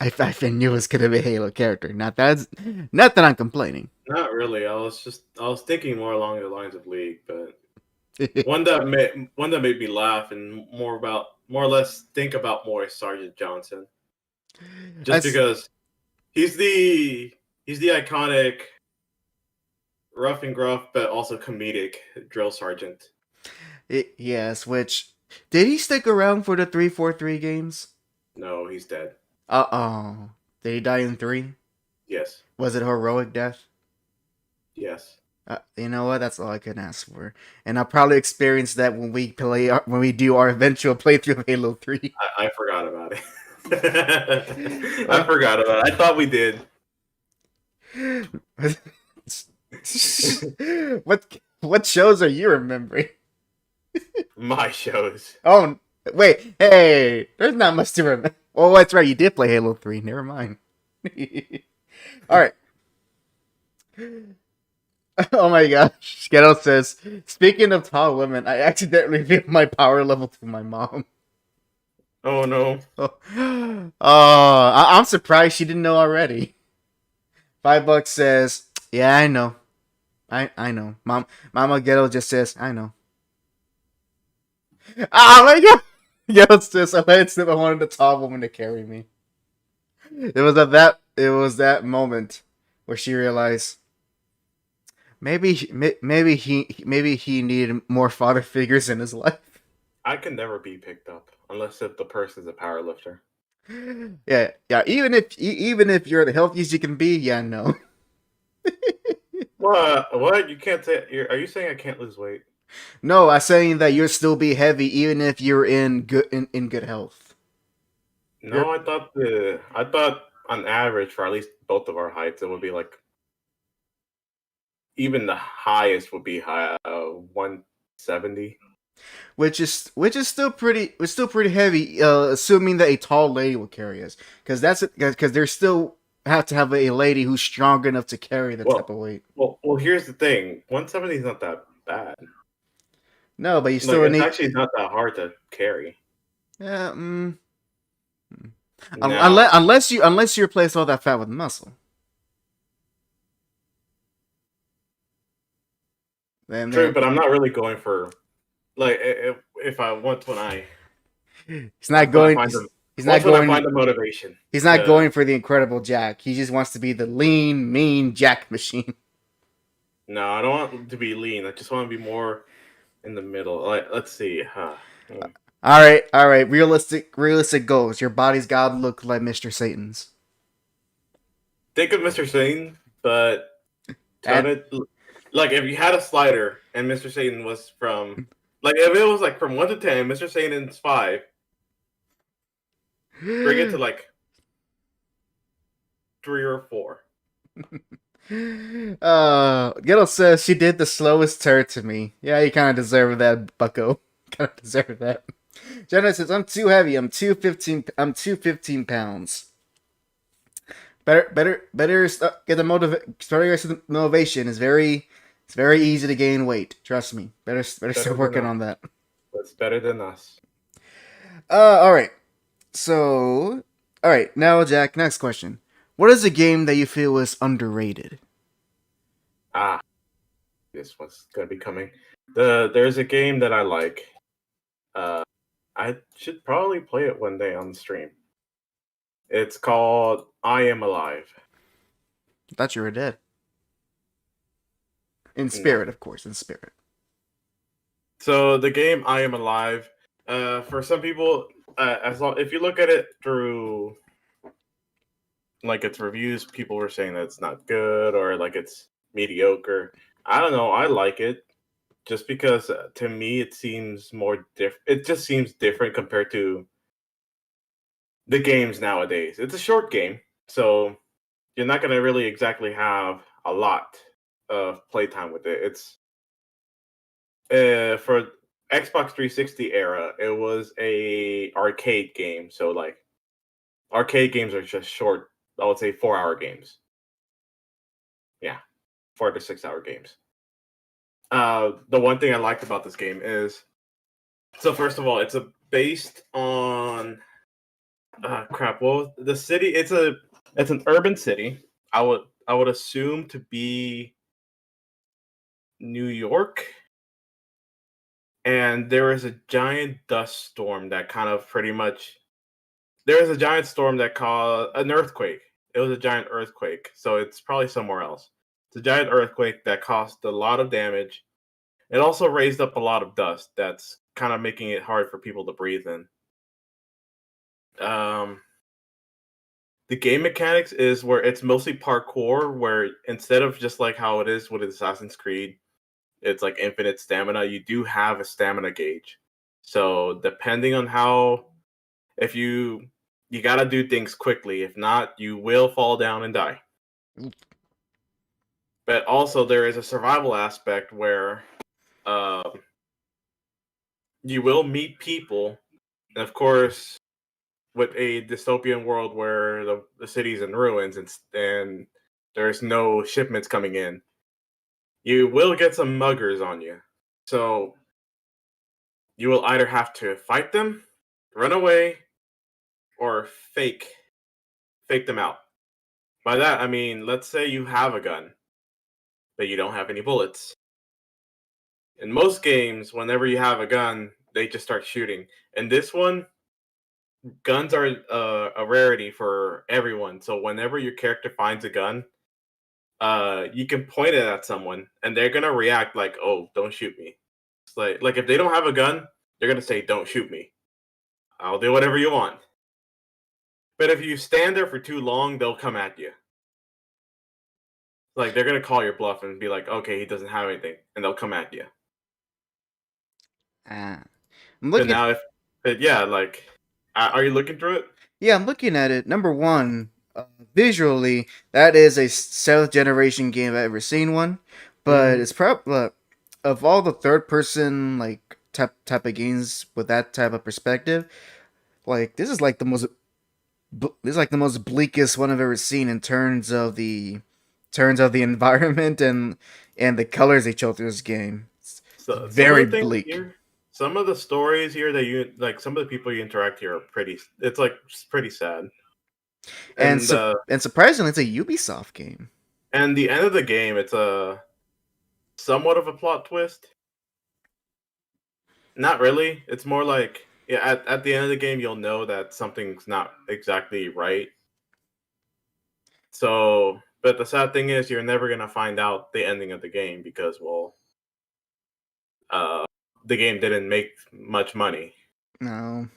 I knew it was gonna be a Halo character. Not that I'm complaining. Not really. I was thinking more along the lines of League, but one that made me laugh and more or less think about more is Sergeant Johnson. Just because he's the iconic rough and gruff but also comedic drill sergeant. Yes, which did he stick around for the 343 games? No, he's dead. Uh-oh. Did he die in 3? Yes. Was it a heroic death? Yes. You know what? That's all I can ask for. And I'll probably experience that when we do our eventual playthrough of Halo 3. I forgot about it. I forgot about it. I thought we did. What shows are you remembering? My shows. Oh, wait. Hey, there's not much to remember. Oh, that's right. You did play Halo 3. Never mind. All right. Oh my gosh. Skettle says, speaking of tall women, I accidentally revealed my power level to my mom. Oh no. I'm surprised she didn't know already. $5 says, yeah, I know. I know. Mama Ghetto just says, I know. Oh my god! Yo, it's just I wanted the tall woman to carry me. It was that moment where she realized maybe he needed more father figures in his life. I can never be picked up unless if the person's a power lifter. Yeah. Even if you're the healthiest you can be, yeah, no. What? You can't say. Are you saying I can't lose weight? No, I'm saying that you'll still be heavy even if you're in good health. No, I thought on average for at least both of our heights it would be like even the highest would be 170. Which is still pretty heavy, assuming that a tall lady will carry us, because there's still have to have a lady who's strong enough to carry the type of weight. Well. Here's the thing: 170 is not that bad. No, but you Like still it's need. actually not that hard to carry. Yeah, Now, unless you replace all that fat with muscle. Then true, but I'm not really going for like if I once when I he's not when I going. find the He's once not when I going. find the motivation. He's not to- going for the incredible Jack. He just wants to be the lean, mean Jack machine. No, I don't want to be lean. I just want to be more in the middle. Like, let's see. All right. Realistic goals. Your body's gotta look like Mr. Satan's. Think of Mr. Satan, but turn And- it like if you had a slider and Mr. Satan was from like if it was like from 1 to 10, Mr. Satan's 5. Bring it to like 3 or 4. Ghetto says she did the slowest turn to me. Yeah, you kind of deserve that, Bucko. Kind of deserve that. Jenna says I'm too heavy. I'm 215 pounds. Better get the motivation. It's very easy to gain weight. Trust me. Better start working on that. That's better than us. All right. So, all right. Now, Jack. Next question. What is a game that you feel is underrated? This one's gonna be coming. There's a game that I like. I should probably play it one day on the stream. It's called I Am Alive. I thought you were dead. In spirit, of course. In spirit. So the game I Am Alive, for some people, if you look at it through like its reviews, people were saying that it's not good or like it's mediocre. I don't know. I like it just because to me it seems more different. It just seems different compared to the games nowadays. It's a short game, so you're not gonna really exactly have a lot of playtime with it. It's for Xbox 360 era, it was a arcade game. So like arcade games are just short, I would say 4-hour games. Yeah, 4 to 6 hour games. The one thing I liked about this game is, so first of all, it's based on crap. Well, the city it's an urban city. I would assume to be New York. And there is a giant dust storm that kind of pretty much. There is a giant storm that caused an earthquake. It was a giant earthquake, so it's probably somewhere else. It's a giant earthquake that caused a lot of damage. It also raised up a lot of dust that's kind of making it hard for people to breathe in. The game mechanics is where it's mostly parkour, where instead of just like how it is with Assassin's Creed, it's like infinite stamina. You do have a stamina gauge. So depending on how, if you gotta do things quickly. If not, you will fall down and die. But also there is a survival aspect where you will meet people, and of course, with a dystopian world where the city's in ruins and there's no shipments coming in, you will get some muggers on you. So you will either have to fight them, run away, or fake them out. By that I mean, let's say you have a gun, but you don't have any bullets. In most games, whenever you have a gun, they just start shooting. And this one, guns are a rarity for everyone. So whenever your character finds a gun, you can point it at someone, and they're gonna react like, "Oh, don't shoot me." It's like if they don't have a gun, they're gonna say, "Don't shoot me. I'll do whatever you want." But if you stand there for too long, they'll come at you. Like they're gonna call your bluff and be like, "Okay, he doesn't have anything," and they'll come at you. Ah. I'm But looking. now, like, are you looking through it? Yeah, I'm looking at it. Number one, visually, that is a seventh generation game I've ever seen one. But Mhm. it's probably of all the third person like type of games with that type of perspective, like this is like the most this is like the most bleakest one I've ever seen in terms of the environment and the colors they chose through this game. It's So some very of the things bleak. here, some of the stories here that you like, some of the people you interact here are pretty. It's like pretty sad. And And su- and surprisingly, it's a Ubisoft game. and the end of the game, it's a somewhat of a plot twist. Not really. It's more like, yeah, at the end of the game, you'll know that something's not exactly right. So, but the sad thing is, you're never gonna find out the ending of the game because, well, uh, the game didn't make much money. No.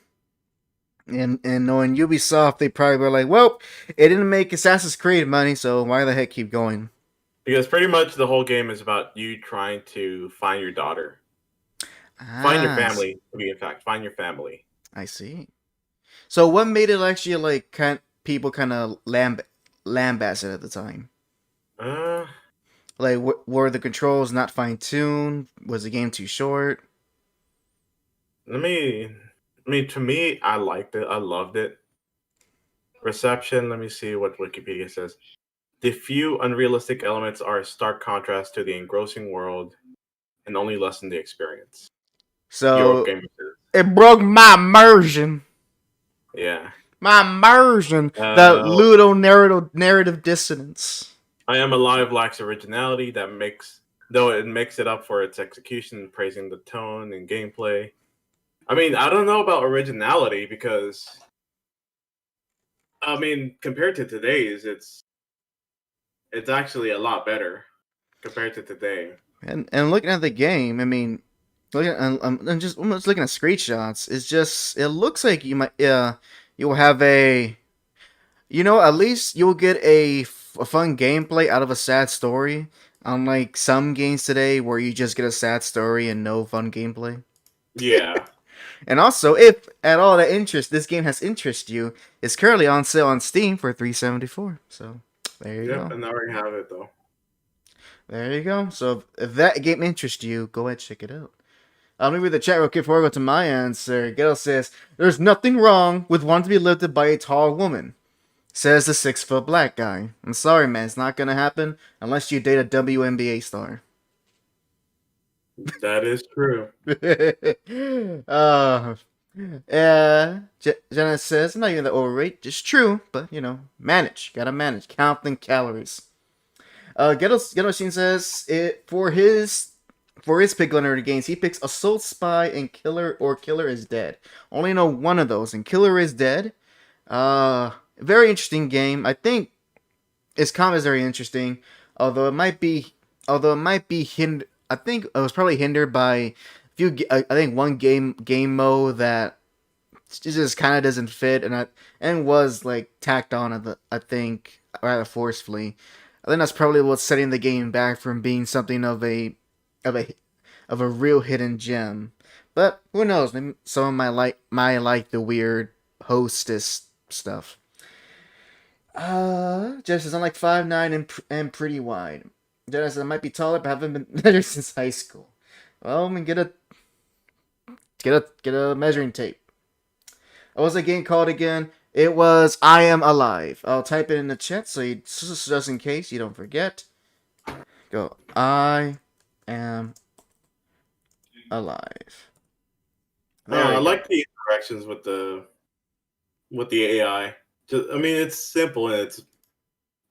And knowing Ubisoft, they probably were like, well, it didn't make Assassin's Creed money, so why the heck keep going? Because pretty much the whole game is about you trying to find your daughter, find your Ah, family. To be in fact, find your family. I see. So what made it actually like people kind of lambast it at the time? Uh, Like, were the controls not fine tuned? Was the game too short? let me. I mean, to me, I liked it. I loved it. Reception. Let me see what Wikipedia says. The few unrealistic elements are a stark contrast to the engrossing world and only lessen the experience. So Eurogamer says. it broke my immersion. Yeah. My immersion. The Uh, Ludo narrative dissonance. I Am Alive lacks originality that makes, though it makes it up for its execution, praising the tone and gameplay. I mean, I don't know about originality because, I mean, compared to today's, it's actually a lot better compared to today. And looking at the game, I mean, I'm just almost looking at screenshots. It's just it looks like you'll have a at least you'll get a fun gameplay out of a sad story. Unlike some games today where you just get a sad story and no fun gameplay. Yeah. And also, if at all this game has interest you, it's currently on sale on Steam for $3.74. So there you Yep, go. and now we have it though. There you go. So if that game interests you, go ahead and check it out. Let me read the chat real quick before I go to my answer. Ghetto says, there's nothing wrong with wanting to be lifted by a tall woman. Says the 6-foot black guy. I'm sorry, man. It's not going to happen unless you date a WNBA star. That is true. Jenna says, not even that overrated. Just true, but, manage. Gotta manage. Counting calories. Ghetto Machine says, for his pick on games, he picks Assault Spy and Killer or Killer is Dead. Only know one of those, and Killer is Dead. Very interesting game. I think its combat is very interesting, although it might be hindered. I think it was probably hindered by I think one game mode that just kind of doesn't fit, and was like tacked on at I think rather forcefully. I think that's probably what's setting the game back from being something of a of a of a real hidden gem. But who knows? Maybe someone might like the weird hostess stuff. Jeff says I'm like 5'9" and pretty wide. Jenna says I might be taller, but haven't been measured since high school. Well, I mean, get a measuring tape. What was the game called again? It was I Am Alive. I'll type it in the chat just in case you don't forget. Go. I am alive. I like the interactions with the AI. I mean, it's simple and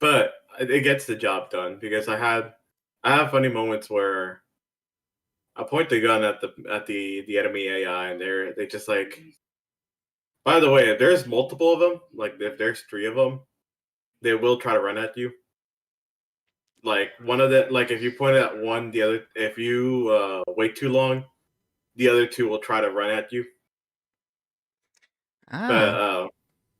but it gets the job done because I have funny moments where I point the gun at the enemy AI, and they just like. By the way, if there's multiple of them, like if there's 3 of them, they will try to run at you. Like one of the like if you point at one, the other if you wait too long, the other 2 will try to run at you. But Ah.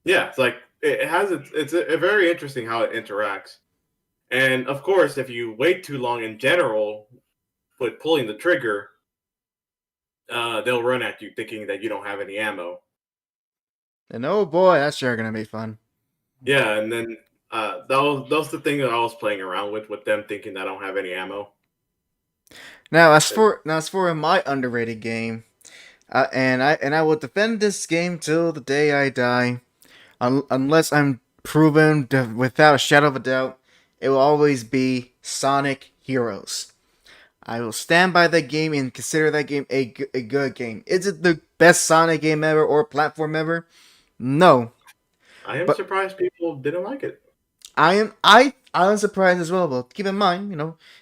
yeah, it's like it has it's a very interesting how it interacts. And of course, if you wait too long in general with pulling the trigger, they'll run at you thinking that you don't have any ammo. And oh boy, that's sure gonna be fun. Yeah, and then that was the thing that I was playing around with them thinking that I don't have any ammo. Now, as for my underrated game, and I will defend this game till the day I die, unless I'm proven without a shadow of a doubt, it will always be Sonic Heroes. I will stand by that game and consider that game a good game. Is it the best Sonic game ever or platform ever? No, I am but surprised people didn't like it. I am surprised as well. But keep in mind,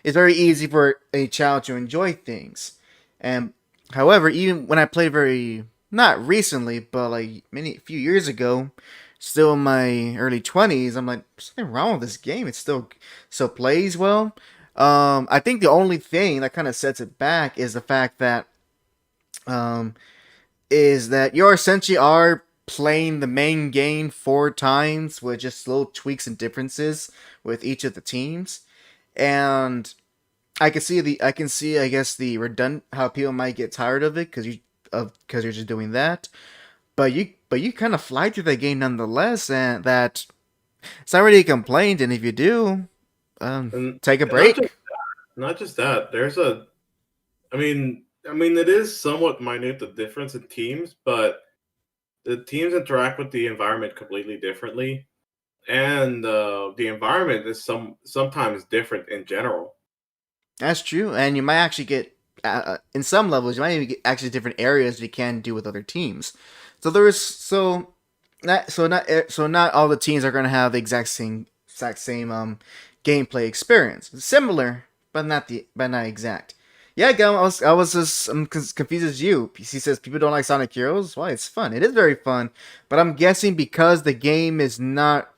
it's very easy for a child to enjoy things, and however, even when I played very not recently, but like few years ago, still in my early 20s, I'm like, there's something wrong with this game. It still plays well. I think the only thing that kind of sets it back is the fact that um, you essentially are playing the main game 4 times with just little tweaks and differences with each of the teams, and I can see I guess the redundant how people might get tired of it because you're just doing that, but you kind of fly through the game nonetheless, and that it's not really a complaint. And if you do, take a And not just break. not just that. There's a I mean it is somewhat minute the difference in teams, but the teams interact with the environment completely differently, and the environment is sometimes different in general. That's true, and you might actually get in some levels you might even get actually different areas you can do with other teams. So there is so not all the teams are going to have the exact same gameplay experience. Similar, but not exact. Yeah, Gum, I was just confused as you. PC says people don't like Sonic Heroes. Why? It's fun. It is very fun, but I'm guessing because the game is not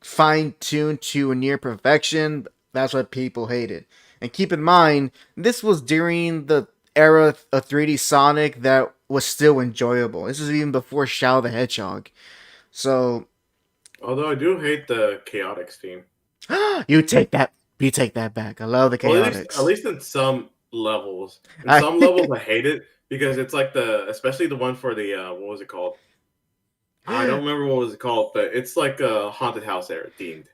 fine tuned to a near perfection, that's why people hate it. And keep in mind, this was during the era of 3D Sonic that was still enjoyable. This was even before Shadow the Hedgehog. So Although I do hate the chaotics team. you take that you take that back. I love the Well, at chaotics. least in some levels. In I some levels, I hate it because it's like especially the one for the what was it called? I don't remember what was it called, but it's like a haunted house era themed.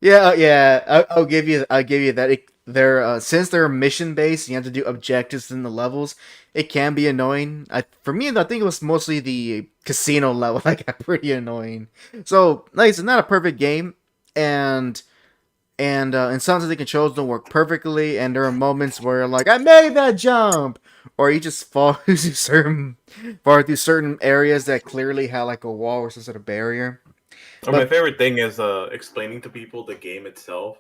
yeah. I'll give you that. They're since they're mission based, you have to do objectives in the levels. It can be annoying. For me, I think it was mostly the casino level that got pretty annoying. So, like, it's not a perfect game, and and sometimes the controls don't work perfectly, and there are moments where like I made that jump, or you just fall through certain areas that clearly have like a wall or some sort of barrier. Or my But favorite thing is explaining to people the game itself,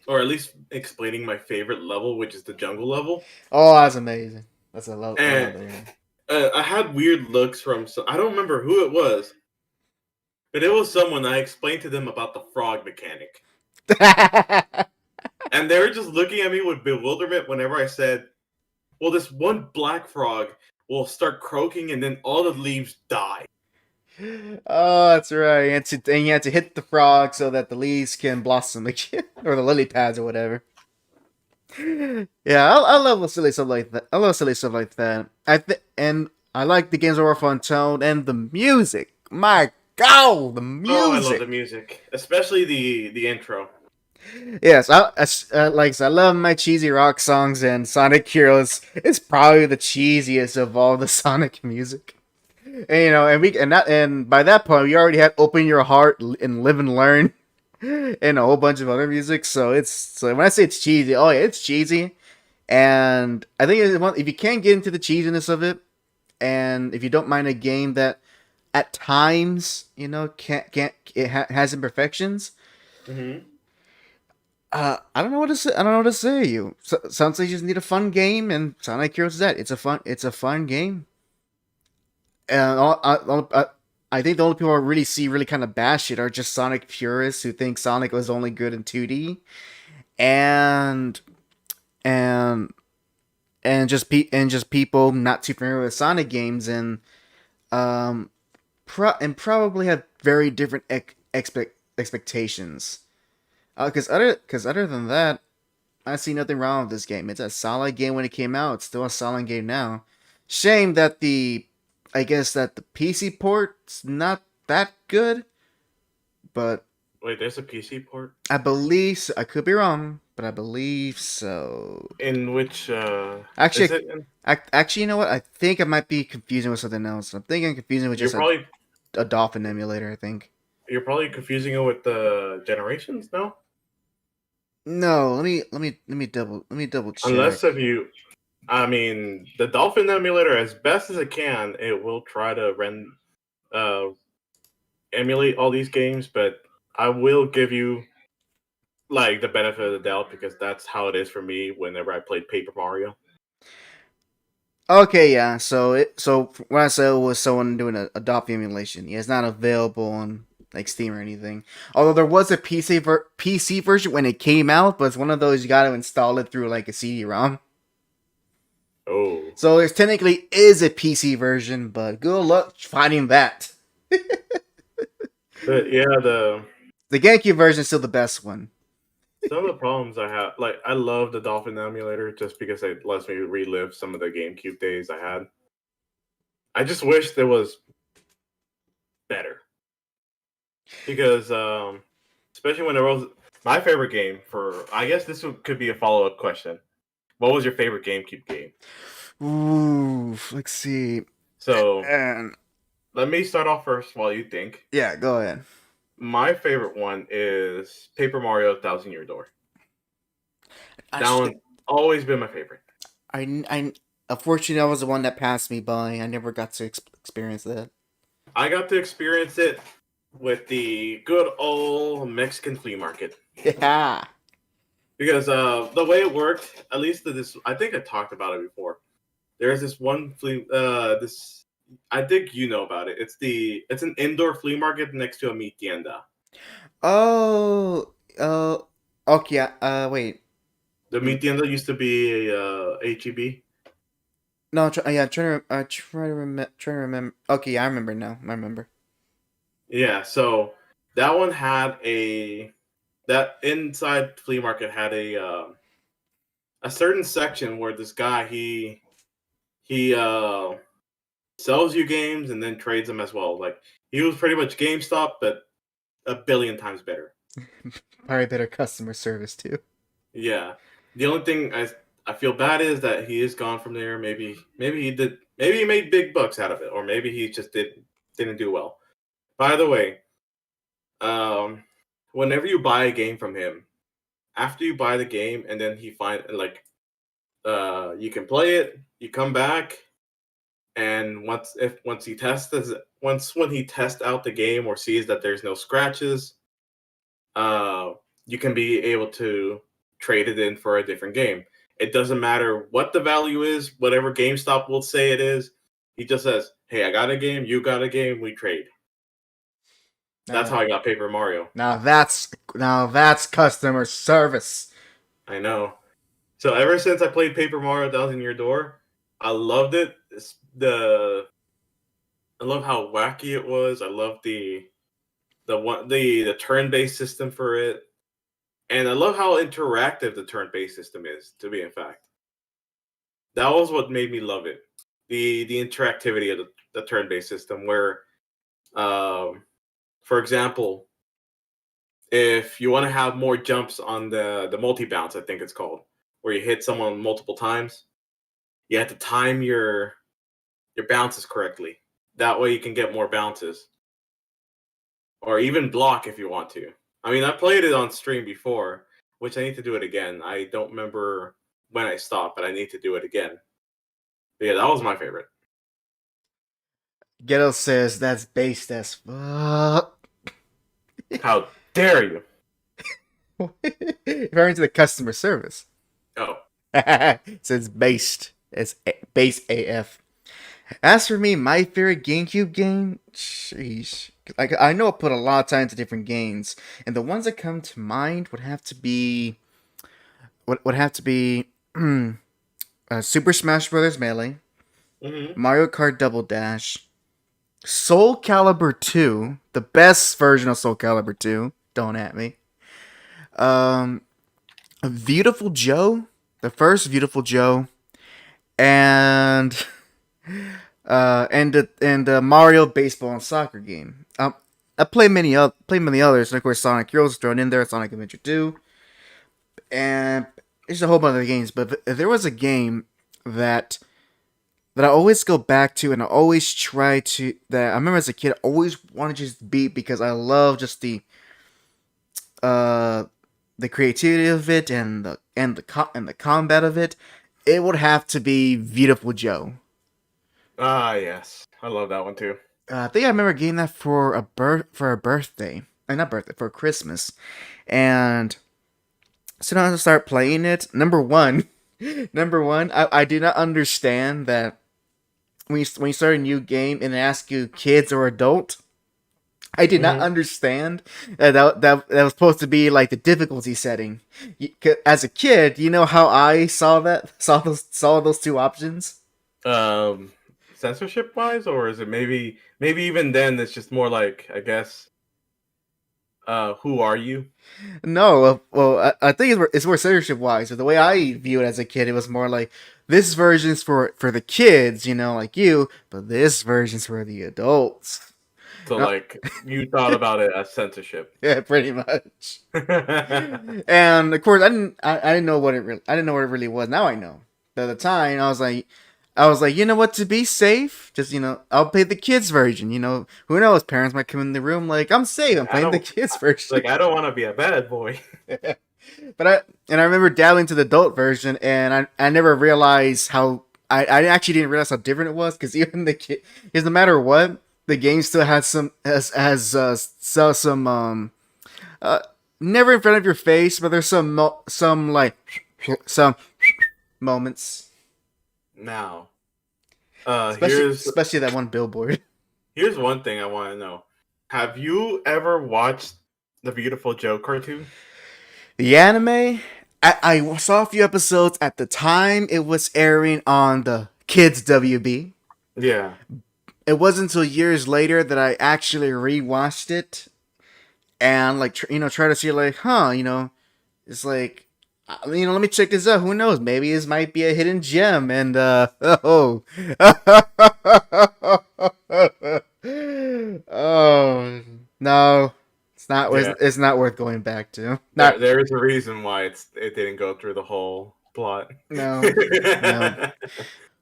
or at least explaining my favorite level, which is the jungle level. oh, that's amazing. I love And that. I had weird looks from I don't remember who it was, but it was someone I explained to them about the frog mechanic, Yeah. and they were just looking at me with bewilderment whenever I said, "Well, this one black frog will start croaking, and then all the leaves die." Oh, that's right. And you had to hit the frog so that the leaves can blossom again, or the lily pads or whatever. Yeah, I love silly stuff like that. I love silly stuff like that. And I like the games that are fun tone and the music. My God, the Oh, I love the music. music, especially the intro. Yes, I love my cheesy rock songs, and Sonic Heroes is probably the cheesiest of all the Sonic music. And, and by that point, we already had "Open Your Heart" and "Live and Learn" and a whole bunch of other music. So when I say it's cheesy, oh yeah, it's cheesy. And I think if you can't get into the cheesiness of it, and if you don't mind a game that at times has imperfections, Hmm. I don't know what to say. I don't know what to say. Sounds like you just need a fun game, and Sonic Heroes is that. It's a fun game. And I think the only people I really kind of bash it are just Sonic purists who think Sonic was only good in 2D, and and and just people not too familiar with Sonic games um and probably have very different expectations. Other than that, I see nothing wrong with this game. It's a solid game when it came out. It's still a solid game now. Shame that I guess that the PC port's not that good, but Wait, there's a PC port I believe I could be wrong, but I believe so. in which is Actually, it? In, actually, you know what? I think I might be confusing with something else. I'm thinking I'm confusing with you're just probably a Dolphin emulator. I think. confusing it with the generations, no? No, let me double check. Unless if you, I mean, the Dolphin emulator, as best as it can, it will try to uh, emulate all these games, but I will give you like the benefit of the doubt because that's how it is for me whenever I played Paper Mario. Okay, yeah. So what I said was someone doing a Dolphin emulation. Yeah, it's not available on like Steam or anything. Although there was a PC version when it came out, but it's one of those you got to install it through like a CD-ROM. Oh, So there technically is a PC version, but good luck finding that. but yeah, The GameCube version is still the best one. some of the problems I have, like I love the Dolphin emulator just because it lets me relive some of the GameCube days I had. I just wish there was better because, especially when there was my favorite game for. I guess could be a follow up question. What was your favorite GameCube game? Ooh, let's see. So And let me start off first while you think. yeah, go ahead. My favorite one is Paper Mario Thousand Year Door. That Actually, one always been my favorite. I unfortunately that was the one that passed me by. I never got to experience that. I got to experience it with the good old Mexican flea market Yeah. because the way it worked, at least this, I think I talked about it before. There's this one flea, this I think you know about it. It's an indoor flea market next to a meat tienda. Oh. Okay. Wait. The meat tienda used to be a HEB. No. Yeah. Trying to remember. Okay. Yeah, I remember now. I remember. Yeah, so that one had that inside flea market had a certain section where this guy he sells you games and then trades them as well. Like he was pretty much GameStop, but a billion times better. Probably better customer service too. Yeah. The only thing I feel bad is that he is gone from there. Maybe he made big bucks out of it, or maybe he just didn't do well. By the way, um, whenever you buy a game from him, after you buy the game and then he find like you can play it, you come back, and once he tests when he tests out the game or sees that there's no scratches, uh, you can be able to trade it in for a different game. It doesn't matter what the value is, whatever GameStop will say it is. He just says, "Hey, I got a game, you got a game, we trade." That's Now, how I got Paper Mario. now that's customer service. I know. So ever since I played Paper Mario Thousand Year Door, I loved it. I love how wacky it was. I love the turn based system for it, and I love how interactive the turn based system is. To be in fact, that was what made me love it. The interactivity of the turn based system, where, um, for example, if you want to have more jumps on the multi bounce, I think it's called, where you hit someone multiple times, you have to time your bounces correctly. That way you can get more bounces. Or even block if you want to. I mean, I played it on stream before, which I need to do it again. I don't remember when I stopped, but I need to do it again. But yeah, that was my favorite. Ghetto says that's based as fuck. How dare you? Referring to the customer service. Oh, So it's based. It's base AF. As for me, my favorite GameCube game, sheesh. Like I know I put a lot of time into different games, and the ones that come to mind would have to be Super Smash Bros. Melee, Mario Kart Double Dash, Soul Calibur 2, the best version of Soul Calibur 2. Don't at me. Beautiful Joe, the first Beautiful Joe, and the Mario baseball and soccer game. I play many others, and of course Sonic Heroes thrown in there, Sonic Adventure 2, and there's a whole bunch of games. But there was a game that I always go back to, and I always try to. That I remember as a kid, I always wanted to just beat because I love just the creativity of it and the combat of it. It would have to be Beautiful Joe. Ah, yes. I love that one too. I think I remember getting that for a birthday. Not birthday, for Christmas. And so now I start playing it. Number one, I did not understand that when you start a new game and they ask you kids or adult, I did not understand that was supposed to be like the difficulty setting. As a kid, you know how I saw those two options? Censorship wise, or is it maybe even then it's just more like, I guess, who are you? No, well, I think it's more censorship wise. But the way I view it as a kid, it was more like this version's for the kids, you know, like you, but this version's for the adults. So like you thought about it as censorship. Yeah, pretty much. And of course, I didn't know what it really was. Now I know. But at the time, I was like, you know what? To be safe, just I'll play the kids version. You know, who knows? Parents might come in the room like, I'm safe. I'm playing the kids version. Like I don't want to be a bad boy. But I remember dabbling to the adult version, and I never realized how I actually didn't realize how different it was, because even the kid, because no matter what, the game still has some never in front of your face, but there's some moments. Now, especially that one billboard. Here's one thing I want to know: have you ever watched the Beautiful Joe cartoon? The anime? I saw a few episodes at the time it was airing on the Kids WB. Yeah. It wasn't until years later that I actually rewatched it, and like try to see like, it's like, let me check this out. Who knows? Maybe this might be a hidden gem. And oh no, it's not. Yeah. It's not worth going back to. There is a reason why it didn't go through the whole plot. No.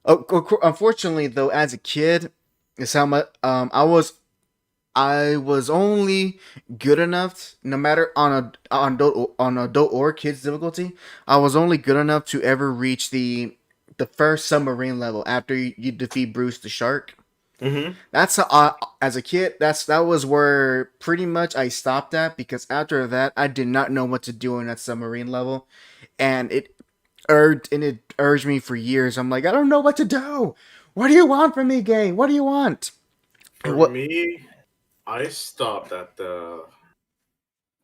Unfortunately, though, as a kid, it's how much I was only good enough, no matter on adult or kids difficulty. I was only good enough to ever reach the first submarine level after you defeat Bruce the shark. Mm-hmm. That's how as a kid. That was where pretty much I stopped at, because after that I did not know what to do in that submarine level, and it urged me for years. I'm like, I don't know what to do. What do you want from me, game? What do you want? For me, I stopped at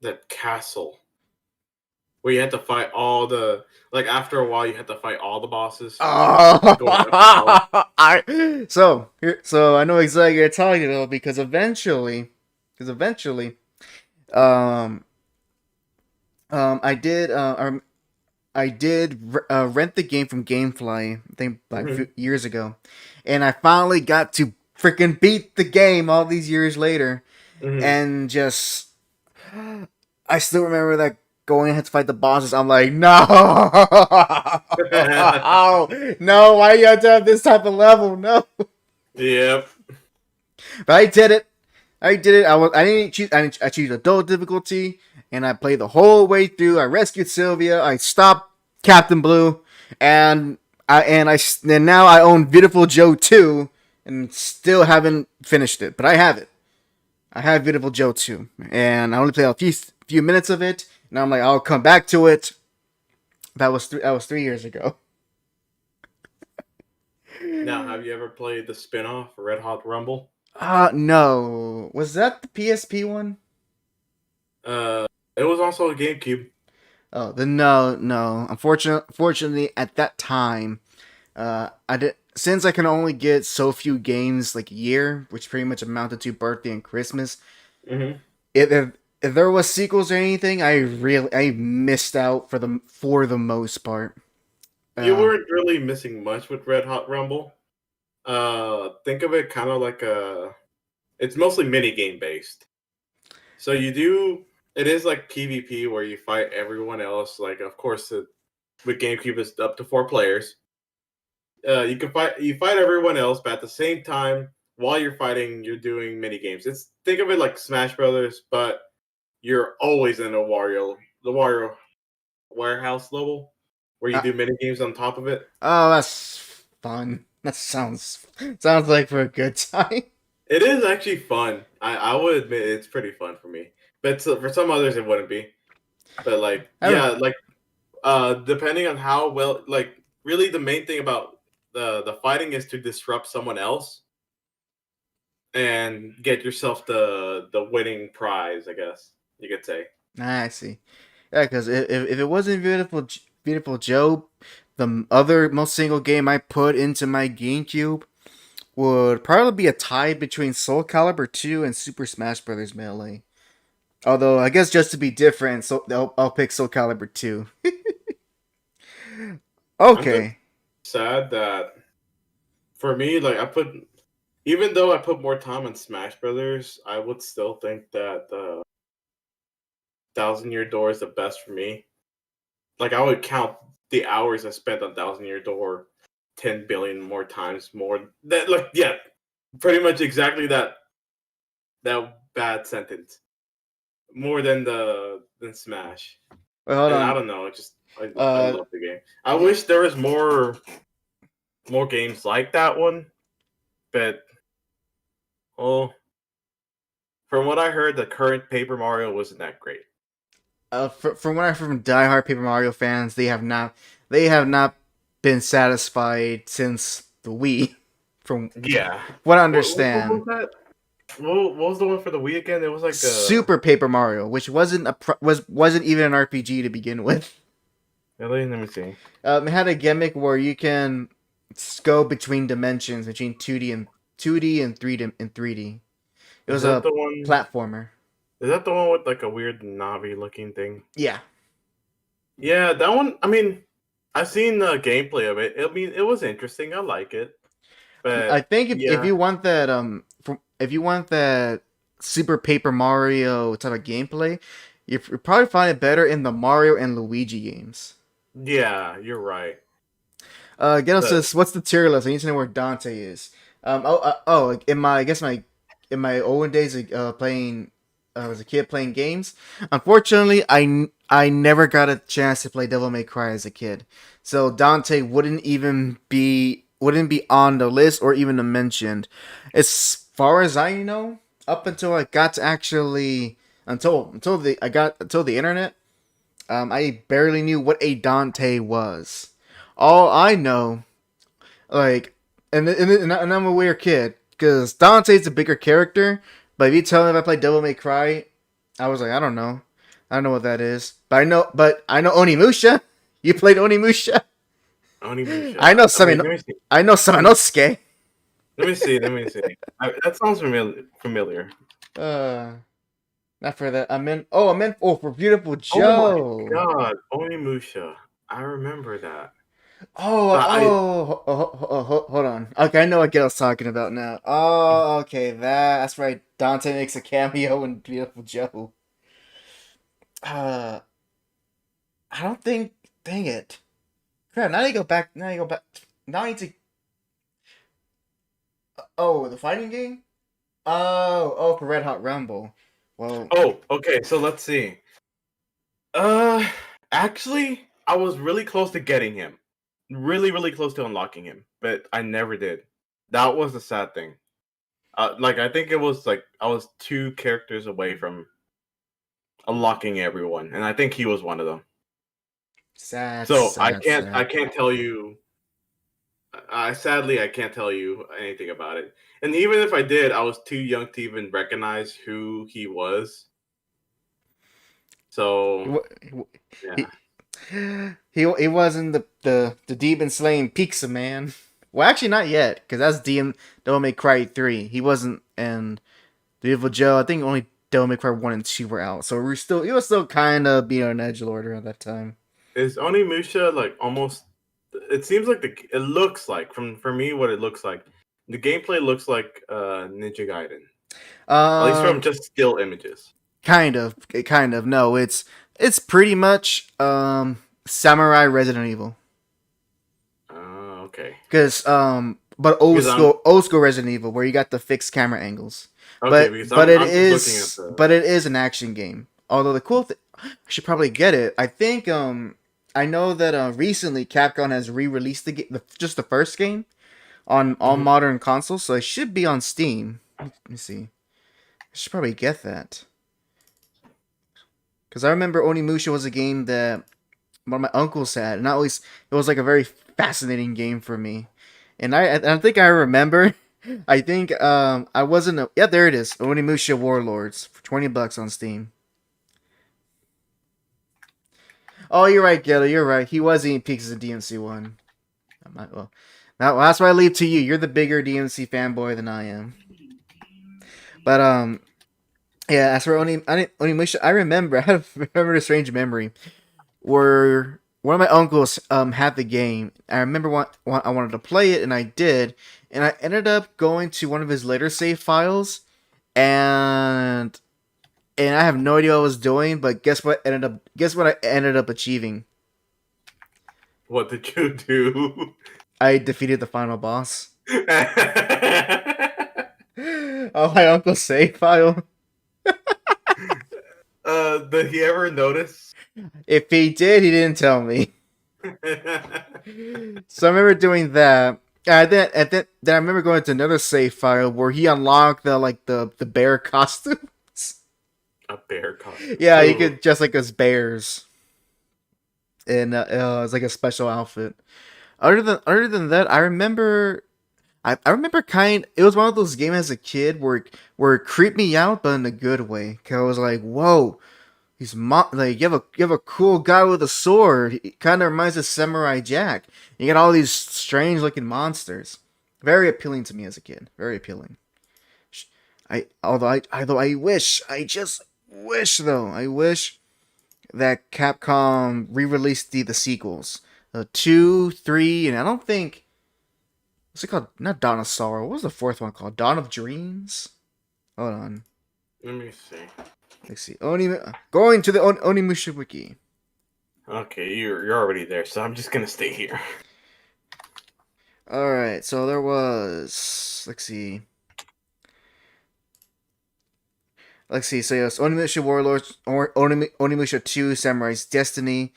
that castle where you had to fight all the, like, after a while you had to fight all the bosses. So I know exactly what you're talking about, because eventually, I did rent the game from GameFly, I think like a few years ago, and I finally got to freaking beat the game all these years later, and just, I still remember that going ahead to fight the bosses. I'm like, no, no, why do you have to have this type of level? No. Yep. But I did it. I didn't choose. I choose adult difficulty, and I played the whole way through. I rescued Sylvia. I stopped Captain Blue, and now I own Beautiful Joe 2, and still haven't finished it. But I have it. I have Beautiful Joe 2, and I only played a few minutes of it. Now I'm like, I'll come back to it. That was 3 years ago. Now, have you ever played the spin-off Red Hot Rumble? No. Was that the PSP one? It was also a GameCube. Oh, then no. Unfortunately, at that time, I did since I can only get so few games like a year, which pretty much amounted to birthday and Christmas. Mm-hmm. If there was sequels or anything, I missed out for the most part. You weren't really missing much with Red Hot Rumble. Think of it kind of like it's mostly mini game based. So it is like PvP where you fight everyone else. Like, of course, with GameCube it's up to 4 players. You fight everyone else, but at the same time, while you're fighting, you're doing mini games. Think of it like Smash Brothers, but you're always in the Wario warehouse level where you do mini games on top of it. Oh, that's fun. That sounds like for a good time. It is actually fun. I would admit it's pretty fun for me, but for some others it wouldn't be. But like, yeah, like depending on how well, like, really the main thing about the fighting is to disrupt someone else and get yourself the winning prize, I guess you could say. I see. Yeah, because if it wasn't Beautiful Joe, the other most single game I put into my GameCube would probably be a tie between Soul Calibur 2 and Super Smash Bros. Melee. Although, I guess just to be different, so I'll pick Soul Calibur 2. Okay. Sad that for me, like even though I put more time on Smash Brothers, I would still think that Thousand Year Door is the best for me. Like, I would count the hours I spent on Thousand Year Door 10 billion more times more. That, like, yeah, pretty much exactly that bad sentence. More than Smash. Wait, hold And on. I don't know. I love the game. I wish there was more games like that one, but well, from what I heard, the current Paper Mario wasn't that great. From what I heard from diehard Paper Mario fans, they have not been satisfied since the Wii. From what I understand, What was that? What was the one for the Wii again? It was like Super Paper Mario, which wasn't even an RPG to begin with. Really? Let me see. It had a gimmick where you can go between dimensions, between 2D and 3D. It was a platformer. Is that the one with like a weird Navi looking thing? Yeah. Yeah, that one. I mean, I've seen the gameplay of it. I mean, it was interesting. I like it. But I think if you want that Super Paper Mario type of gameplay, you probably find it better in the Mario and Luigi games. Yeah, you're right. Get us this. What's the tier list? I need to know where Dante is. In my olden days, playing as a kid playing games. Unfortunately, I never got a chance to play Devil May Cry as a kid, so Dante wouldn't be on the list or even mentioned. As far as I know, up until I got to actually until the internet, I barely knew what a Dante was. All I know, like, and I'm a weird kid because Dante's a bigger character. But if you tell me if I played Devil May Cry, I was like, I don't know what that is. But I know Onimusha. You played Onimusha? Onimusha. I know Samanosuke. Let me see. That sounds familiar. Not for that. I meant for Beautiful Joe. Oh my god, Onimusha. I remember that. Hold on. Okay, I know what Gil's talking about now. Oh, okay, that's right. Dante makes a cameo in Beautiful Joe. I don't think. Dang it! Crap! Now you go back. Now I need to. Oh, the fighting game. Oh, for Red Hot Rumble. Well. Oh, okay. So let's see. Actually, I was really close to getting him. Really, really close to unlocking him, but I never did. That was the sad thing. Like, I think it was like I was 2 characters away from unlocking everyone, and I think he was one of them. Sad. So sad, sad. I can't tell you. Sadly, I can't tell you anything about it. And even if I did, I was too young to even recognize who he was. So yeah. He wasn't the demon slaying pizza man. Well, actually, not yet, because that's Devil May Cry 3. He wasn't, and the Evil Joe. I think only Devil May Cry 1 and 2 were out, so he was still kind of being an edgelord at that time. Is Onimusha like almost? It seems like it looks like for me what it looks like. The gameplay looks like Ninja Gaiden, at least from just still images. Kind of. No, it's pretty much Samurai Resident Evil. Okay. Because but old school Resident Evil where you got the fixed camera angles. Okay, but it is an action game. Although the cool thing, I should probably get it. I think I know that recently Capcom has re-released just the first game on all modern consoles, so it should be on Steam. Let me see. I should probably get that. Because I remember Onimusha was a game that one of my uncles had, and it was like a very fascinating game for me. And I think I remember. I think I wasn't. Yeah, there it is. Onimusha Warlords for $20 on Steam. Oh, you're right, Ghetto. You're right. He was eating pizzas in DMC 1. Well, that's why I leave to you. You're the bigger DMC fanboy than I am. But yeah. As for Onimusha, I remember a strange memory where one of my uncles had the game. I remember I wanted to play it, and I did. And I ended up going to one of his later save files, and I have no idea what I was doing. But guess what I ended up achieving? What did you do? I defeated the final boss. Oh, my uncle's save file. Did he ever notice? If he did, he didn't tell me. So I remember doing that. Then I remember going to another save file where he unlocked the bear costumes. A bear costume. Yeah, you could dress like as bears. And it's like a special outfit. Other than that, I remember it was one of those games as a kid where it creeped me out, but in a good way. Cause I was like, whoa, like you have a cool guy with a sword. He kind of reminds of Samurai Jack. You got all these strange looking monsters. Very appealing to me as a kid. Very appealing. I wish that Capcom re-released the sequels, 2, 3, and I don't think what's it called? Not Dawn of Sorrow. What was the fourth one called? Dawn of Dreams. Hold on. Let me see. Let's see. Going to the Onimusha wiki. Okay, you're already there, so I'm just gonna stay here. All right. So there was. Let's see. So yes, Onimusha Warlords, Onimusha 2, Samurai's Destiny,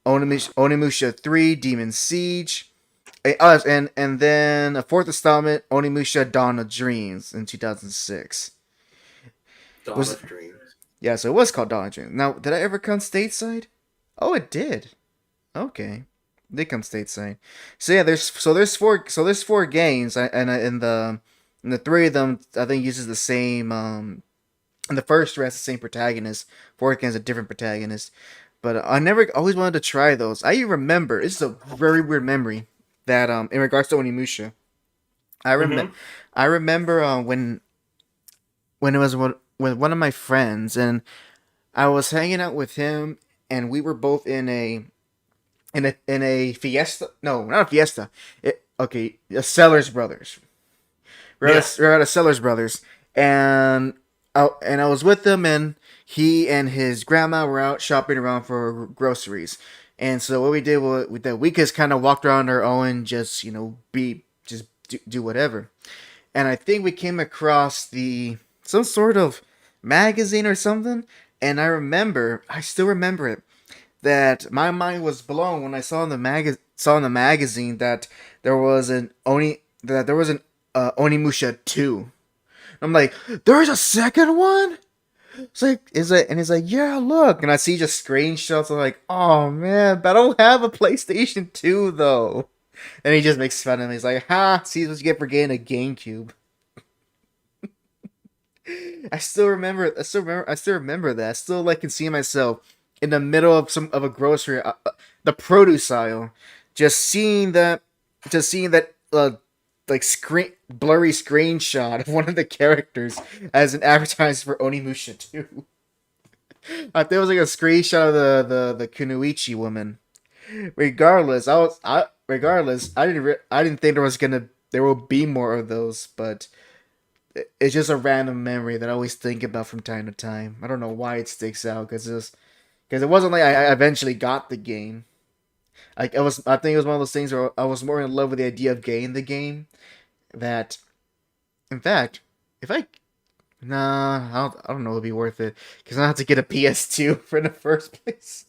Onimusha 3, Demon Siege, and then a fourth installment, Onimusha Dawn of Dreams in 2006. Dawn of Dreams. Yeah, so it was called Dawn of Dreams. Now, did I ever come stateside? Oh, it did. Okay, it did come stateside. So yeah, there's four games, and the three of them I think uses the same and the first three has the same protagonist. Fourth game has a different protagonist. But I always wanted to try those. I remember, this is a very weird memory, that in regards to Onimusha, I remember when it was with one of my friends, and I was hanging out with him, and we were both in a fiesta. No, not a fiesta. A Sellers Brothers. We're at a Sellers Brothers, and I was with them, and he and his grandma were out shopping around for groceries. And so what we did was we just kind of walked around our own, just do whatever. And I think we came across some sort of magazine or something. And I still remember it, that my mind was blown when I saw in the magazine that there was an Onimusha 2. I'm like, there's a second one? And he's like, yeah, look. And I see just screenshots. I'm like, oh man, but I don't have a PlayStation 2 though. And he just makes fun of me. He's like, ha, see what you get for getting a GameCube. I still remember that. I still like can see myself in the middle of a grocery, the produce aisle, just seeing that, like blurry screenshot of one of the characters as an advertisement for Onimusha 2. There was like a screenshot of the Kunoichi woman. Regardless, I didn't think there will be more of those, but it's just a random memory that I always think about from time to time. I don't know why it sticks out, because it wasn't like I eventually got the game. I think it was one of those things where I was more in love with the idea of getting the game. That, in fact, I don't know, it'd be worth it, because I have to get a PS2 for in the first place,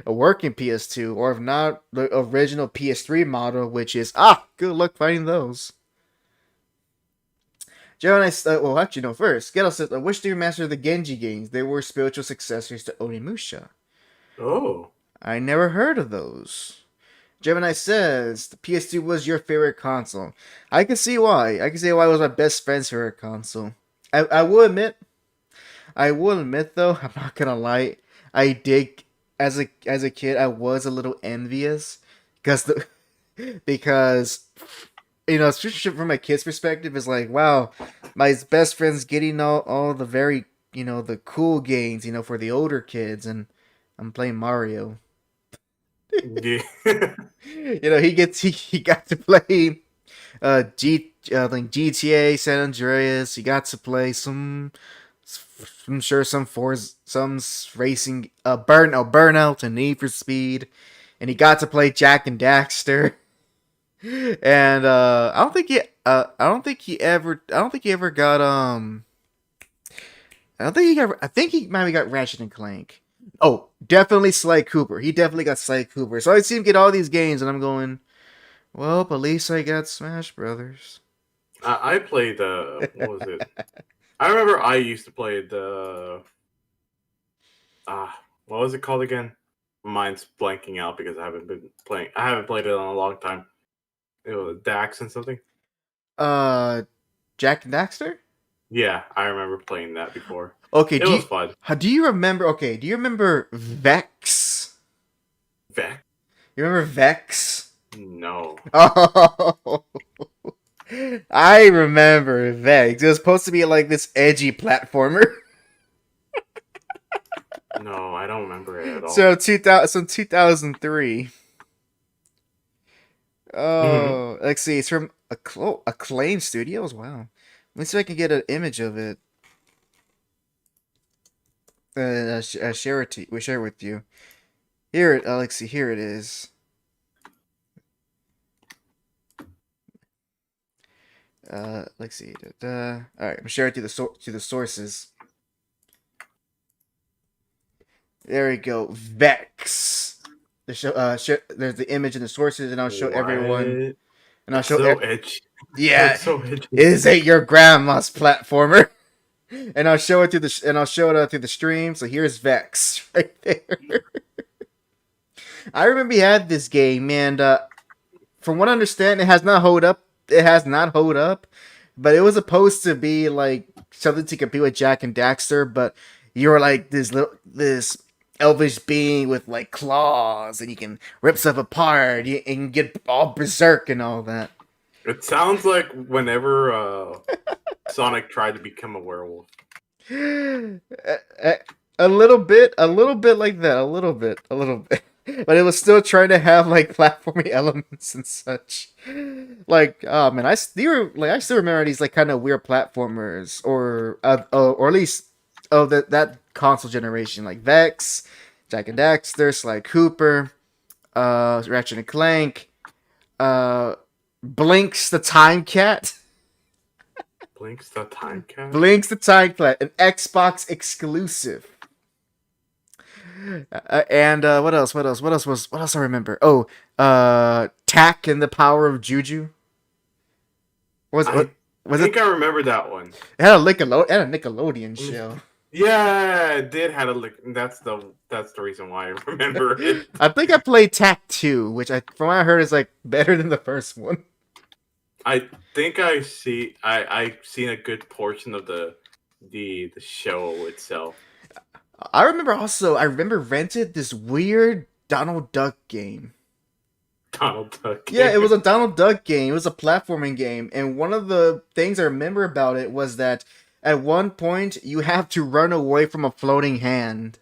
a working PS2, or if not, the original PS3 model, which is good luck finding those. Joe and I, well, actually, no, first, Ghetto says, I wish to remaster the Genji games. They were spiritual successors to Onimusha. Oh. I never heard of those. Gemini says, the PS2 was your favorite console. I can see why. I can see why it was my best friend's favorite console. I will admit, though, I'm not gonna lie, I did, as a kid, I was a little envious, because especially from a kid's perspective, is like, wow, my best friend's getting all the very, the cool games, for the older kids, and I'm playing Mario. Yeah. He got to play like GTA San Andreas. He got to play some racing, Burnout and Need for Speed, and he got to play JAC and Daxter. And I think he might have got Ratchet and Clank. Oh, definitely Sly Cooper. He definitely got Sly Cooper. So I see him get all these games, and I'm going, well, at least I got Smash Brothers. I played what was it? I remember I used to play the what was it called again? Mine's blanking out because I haven't played it in a long time. It was Dax and something. Jack and Daxter? Yeah, I remember playing that before. Okay, it was fun. Do you remember Vex? Vex? You remember Vex? No. Oh, I remember Vex. It was supposed to be like this edgy platformer. No, I don't remember it at all. So 2003. Oh, let's see. It's from Acclaim Studios. Wow. Let me see if I can get an image of it. Share it. We share it with you. Here, Alexi. Here it is. Let's see. All right, I'm gonna share it to the sources. There we go. Vex. There's the image in the sources, and I'll show everyone. And I'll show. So edgy. Yeah, so edgy. Is it your grandma's platformer? And I'll show it through the stream. So here's Vex right there. I remember he had this game, and from what I understand, it has not hold up. But it was supposed to be like something to compete with Jak and Daxter. But you were like this elvish being with like claws, and you can rip stuff apart and get all berserk and all that. It sounds like whenever Sonic tried to become a werewolf. A little bit like that, a little bit. But it was still trying to have like platforming elements and such. Like, oh man, I still remember these like kind of weird platformers, or at least that console generation, like Vex, Jak and Daxter, Sly Cooper, Ratchet and Clank, Blinks the Time Cat. Blinks the Time Cat? Blinks the Time Cat, an Xbox exclusive. And what else I remember? Oh, Tack and the Power of Juju. I think I remember that one. It had a Nickelodeon show. Yeah, it did have a lick. That's the reason why I remember it. I think I played TAC 2, which from what I heard is like better than the first one. I think I've seen a good portion of the show itself. I remember rented this weird Donald Duck game. Donald Duck. Yeah, it was a Donald Duck game. It was a platforming game, and one of the things I remember about it was that at one point you have to run away from a floating hand.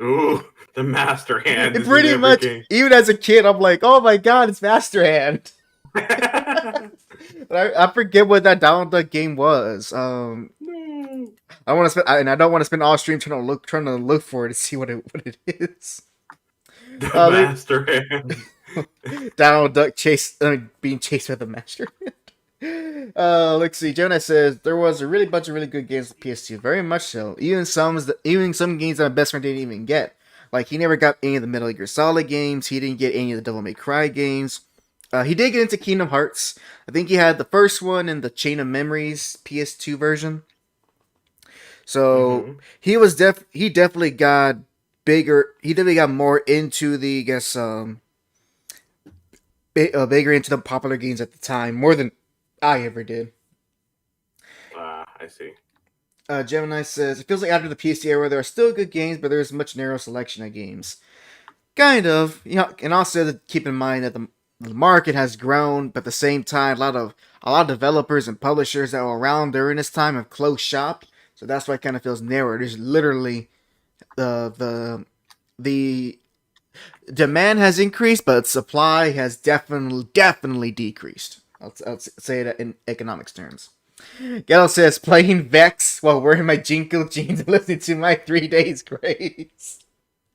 Ooh, the Master Hand. And pretty much, even as a kid, I'm like, "Oh my god, it's Master Hand." But I forget what that Donald Duck game was. I want to spend, and I don't want to spend all stream trying to look for it to see what it is. The Master Hand. Donald Duck being chased by the Master Hand. Let's see. Jonah says there was a bunch of really good games on PS2. Very much so. Even some games that my best friend didn't even get. Like he never got any of the Metal Gear Solid games. He didn't get any of the Devil May Cry games. He did get into Kingdom Hearts. I think he had the first one and the Chain of Memories PS2 version. So he definitely got bigger. He definitely got more into the bigger into the popular games at the time, more than I ever did. I see. Gemini says, it feels like after the PC era, there are still good games, but there's a much narrower selection of games. Kind of. And also keep in mind that the market has grown, but at the same time, a lot of developers and publishers that were around during this time have closed shop. So that's why it kind of feels narrower. There's literally the demand has increased, but supply has definitely decreased. I'll say that in economics terms. Gallo says, playing Vex while wearing my Jinko jeans and listening to my 3 days grace.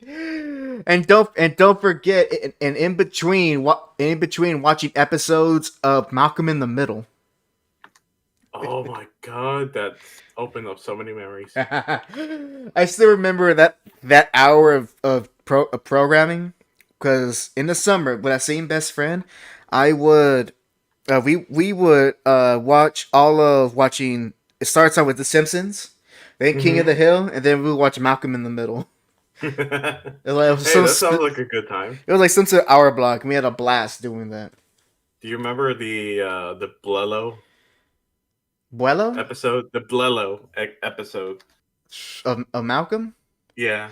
And don't forget, and in between watching episodes of Malcolm in the Middle. Oh my god, that opened up so many memories. I still remember that hour of programming, because in the summer with that same best friend, I would we would watch watching. It starts out with The Simpsons, then King of the Hill, and then we would watch Malcolm in the Middle. That sounds like a good time. It was like some sort of hour block, and we had a blast doing that. Do you remember the Blelo Buelo episode? The Blelo episode of Malcolm? Yeah.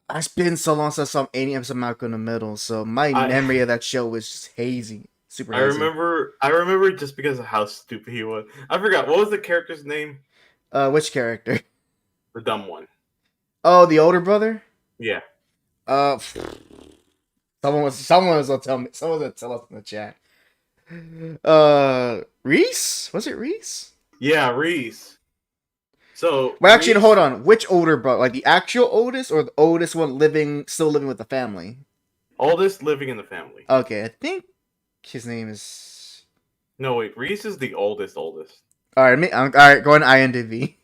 It's been so long since I saw any episode of Malcolm in the Middle, so my memory of that show was just hazy. Super hazy. I remember just because of how stupid he was. I forgot, what was the character's name? Which character? The dumb one. Oh, the older brother? Yeah. Someone was gonna tell me. Someone was gonna tell us in the chat. Reese? Was it Reese? Yeah, Reese. So well, actually, hold on. Which older brother? Like the actual oldest, or the oldest one still living with the family? Oldest living in the family. Okay, I think his name is. No, wait. Reese is the oldest. All right, all right. Going to IMDb.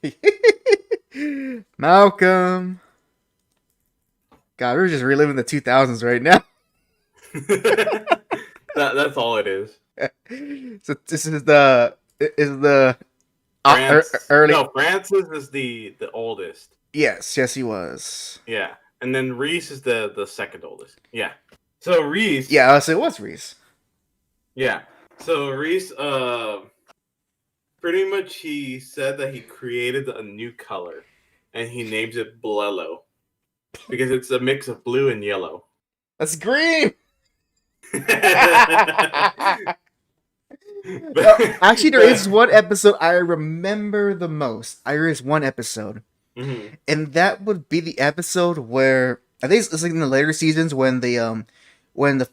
Malcolm. God, we're just reliving the 2000s right now. That's all it is. So this is the early. No, Francis is the oldest. Yes, he was. Yeah, and then Reese is the second oldest. Yeah. So Reese. Yeah, so it was Reese. Yeah. So Reese, pretty much he said that he created a new color, and he names it Blelo because it's a mix of blue and yellow. That's green. Actually, there is one episode I remember the most. There is one episode, and that would be the episode where I think it's like in the later seasons when the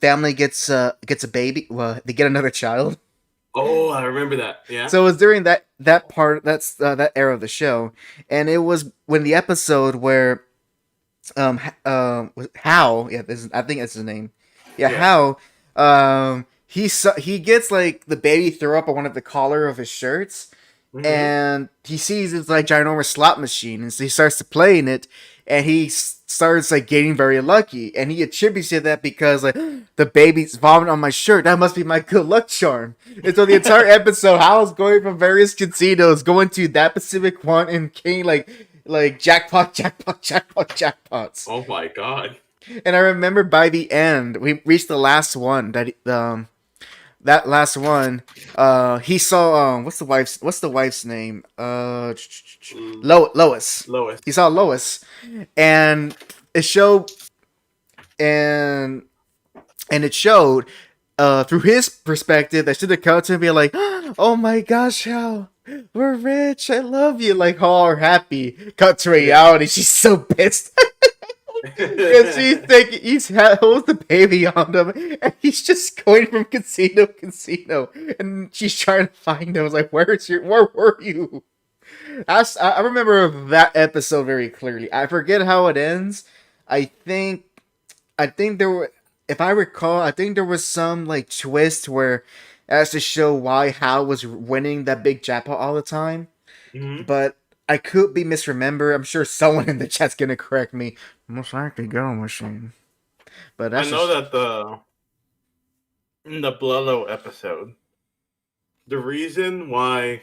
family gets a baby. Well, they get another child. Oh, I remember that. Yeah. So it was during that part. That's that era of the show, and it was when the episode where Hal. Yeah, I think that's his name. Yeah. Hal. He gets like the baby throw up on one of the collar of his shirts, and he sees it's like ginormous slot machine, and so he starts to play in it, and he starts like getting very lucky, and he attributes it that because like the baby's vomiting on my shirt, that must be my good luck charm. And so the entire episode, Hal's going from various casinos, going to that specific one, and getting like like jackpot, jackpot, jackpot, jackpots. Oh my god. And I remember by the end, we reached the last one that last one, he saw what's the wife's name? Lois. Lois. He saw Lois, and it showed, and it showed through his perspective that should have come to him and be like, oh my gosh, how we're rich, I love you, like all happy. Cut to reality, she's so pissed. Because he's holds the baby on him, and he's just going from casino to casino, and she's trying to find him. I was like, where were you? I remember that episode very clearly. I forget how it ends. I think there were, if I recall, I think there was some like twist where as to show why Hal was winning that big jackpot all the time, but I could be misremember. I'm sure someone in the chat's gonna correct me. Most likely Go Machine. But I know that in the Blello episode, the reason why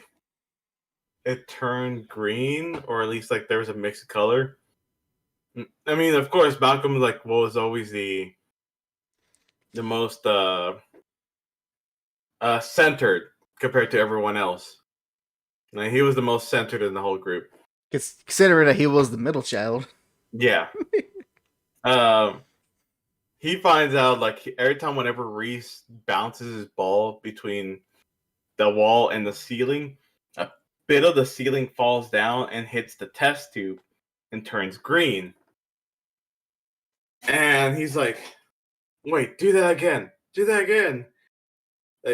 it turned green, or at least like there was a mix of color. I mean, of course, Malcolm like was always the most centered compared to everyone else. Like, he was the most centered in the whole group. Considering that he was the middle child. Yeah. He finds out like every time whenever Reese bounces his ball between the wall and the ceiling, a bit of the ceiling falls down and hits the test tube and turns green. And he's like, wait, do that again. Do that again.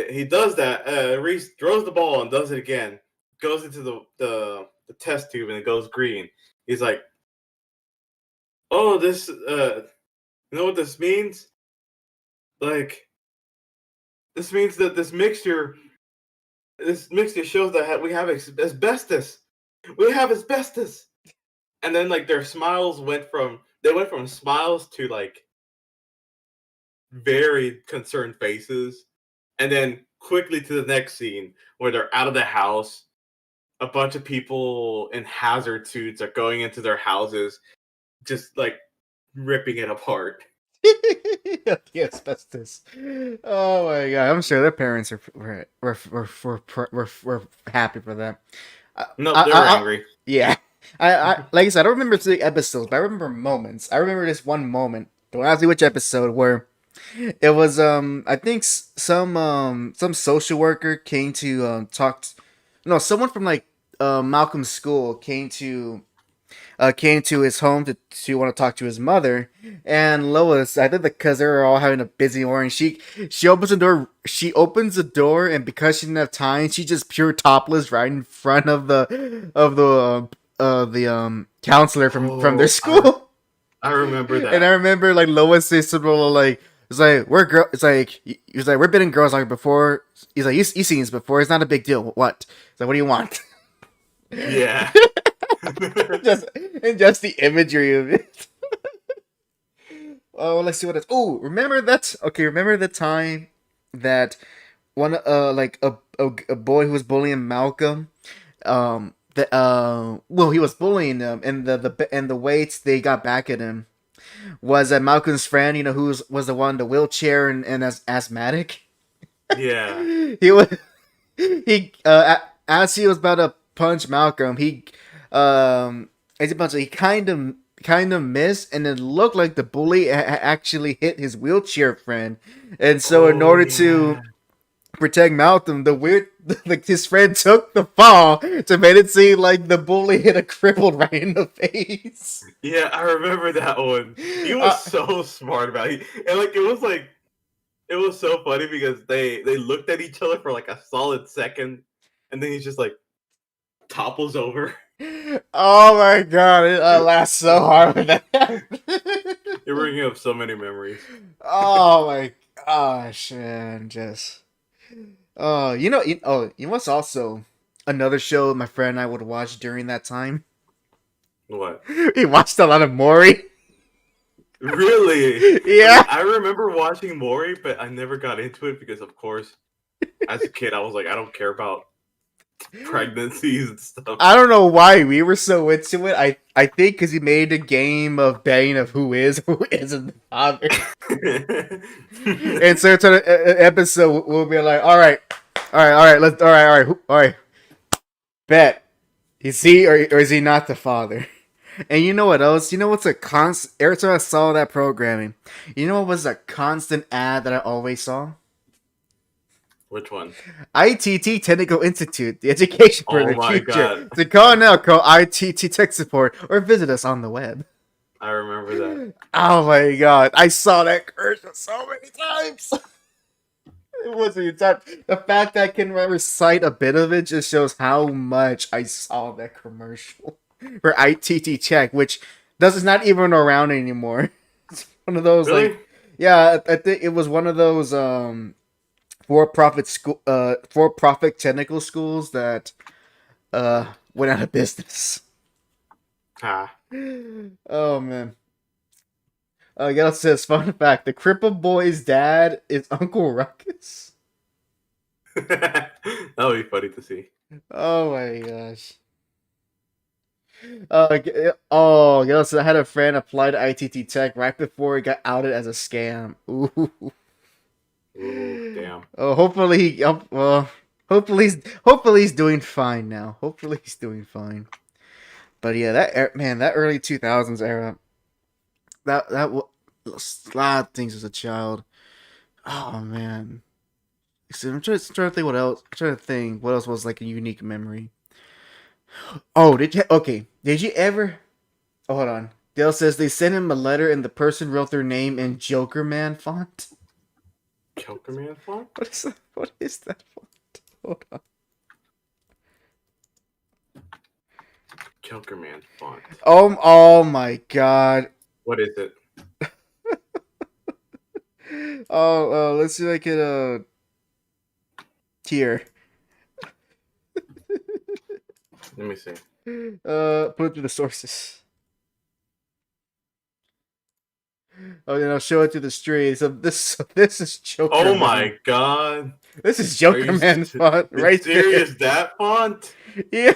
He does that. Reese throws the ball and does it again. Goes into the test tube and it goes green. He's like, oh, this, you know what this means? Like, this means that this mixture shows that we have asbestos. We have asbestos. And then, like, their smiles went from smiles to, like, very concerned faces. And then quickly to the next scene where they're out of the house. A bunch of people in hazard suits are going into their houses, just like ripping it apart. The asbestos. Oh my god! I'm sure their parents were happy for that. No, they were angry. Yeah, I like I said, I don't remember the episodes, but I remember moments. I remember this one moment. Don't ask me which episode where it was. I think some social worker came to talk. No, someone from like Malcolm's school came to his home to want to talk to his mother, and Lois, I think because they were all having a busy morning, she opens the door. She opens the door, and because she didn't have time, she just pure topless right in front of the counselor from their school. I remember that, and I remember like Lois says something like. It's like we're bidding girls like before. He's like, you've seen this before. It's not a big deal. What? It's like, what do you want? Yeah. just the imagery of it. Oh, let's see what it's. Oh, remember that? Okay, remember the time that one like a boy who was bullying Malcolm. He was bullying him, and the weights they got back at him. Was that Malcolm's friend, you know, who was the one in the wheelchair and as asthmatic? Yeah. As he was about to punch Malcolm, he kind of missed, and it looked like the bully actually hit his wheelchair friend, and so in order to protect Malcolm, his friend took the fall to make it seem like the bully hit a crippled right in the face. Yeah, I remember that one. He was so smart about it. And like it was so funny because they looked at each other for like a solid second, and then he's just like topples over. Oh my god, I laughed so hard with that. You're bringing up so many memories. Oh my gosh, man, just. You know what's also another show my friend and I would watch during that time? What? He watched a lot of Maury. Really? Yeah. I remember watching Maury, but I never got into it because, of course, as a kid, I was like, I don't care about pregnancies and stuff. I don't know why we were so into it. I think because he made a game of betting of who is who isn't the father. And so to an episode, we'll be like, all right, all right, bet. Is he or is he not the father? And you know what else? You know what's a constant? Every time I saw that programming, you know what was a constant ad that I always saw? Which one? ITT Technical Institute, the education for Oh the my future. God. To call now, call ITT Tech Support or visit us on the web. I remember that. Oh my god, I saw that commercial so many times. It wasn't even time. The fact that I can recite a bit of it just shows how much I saw that commercial for ITT Tech, which is not even around anymore. It's one of those Really? like, yeah, I think it was one of those for-profit technical schools that went out of business. Ah. Oh man. Gail says, fun fact, the crippled boy's dad is Uncle Ruckus. That would be funny to see. Oh my gosh. Gail says, I had a friend apply to ITT Tech right before he got outed as a scam. Ooh. Ooh, damn. Oh, hopefully he's doing fine now. Hopefully he's doing fine. But yeah, that early 2000s era, that a lot of things as a child. Oh man, so I'm trying to think what else. I'm trying to think what else was like a unique memory. Oh, did you ever? Oh, hold on. Dale says they sent him a letter and the person wrote their name in Joker Man font. Joker Man font? What is that font? Hold on. Joker Man font. Oh my god. What is it? Let's see if I can here. Let me see. Put it through the sources. Oh, then I'll show it to the stream. So this is Joker. Oh Man. my god. This is Joker Man's font right serious there. that font? Yeah.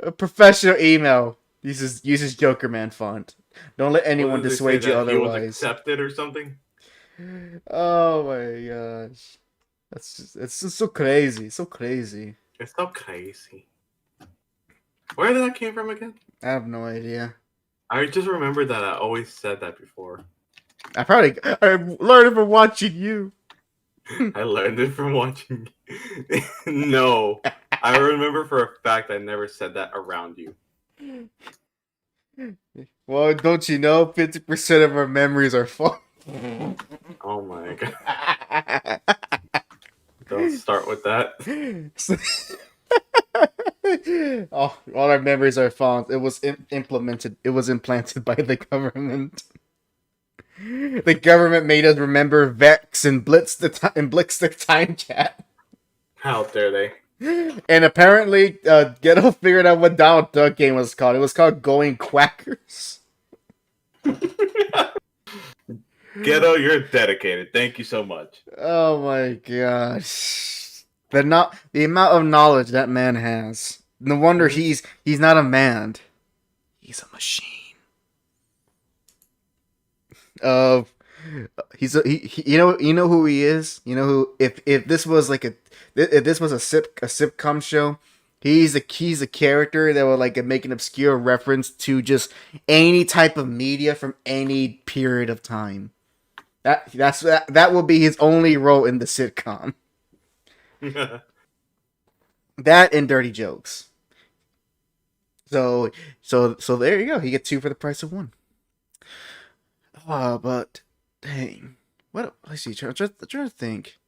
A professional email uses Joker Man font. Don't let anyone What did they dissuade say, you that he was otherwise. accepted or something? Oh my gosh. It's just so crazy. So crazy. It's so crazy. Where did that came from again? I have no idea. I just remember that I always said that before. I learned it from watching you. I learned it from watching. No, I remember for a fact I never said that around you. Well, don't you know 50% of our memories are false? Oh my god! Don't start with that. All our memories are false. It was implemented. It was implanted by the government. The government made us remember Vex and Blitz the time chat. How dare they? And apparently, Ghetto figured out what Donald Duck game was called. It was called Going Quackers. Ghetto, you're dedicated. Thank you so much. Oh my gosh. The amount of knowledge that man has. No wonder he's not a man. He's a machine. You know who he is? You know who if this was like a sitcom show, he's a character that would like make an obscure reference to just any type of media from any period of time. That will be his only role in the sitcom. That and dirty jokes. So there you go. He gets 2 for the price of 1. But dang, what? Let's see. Trying to think.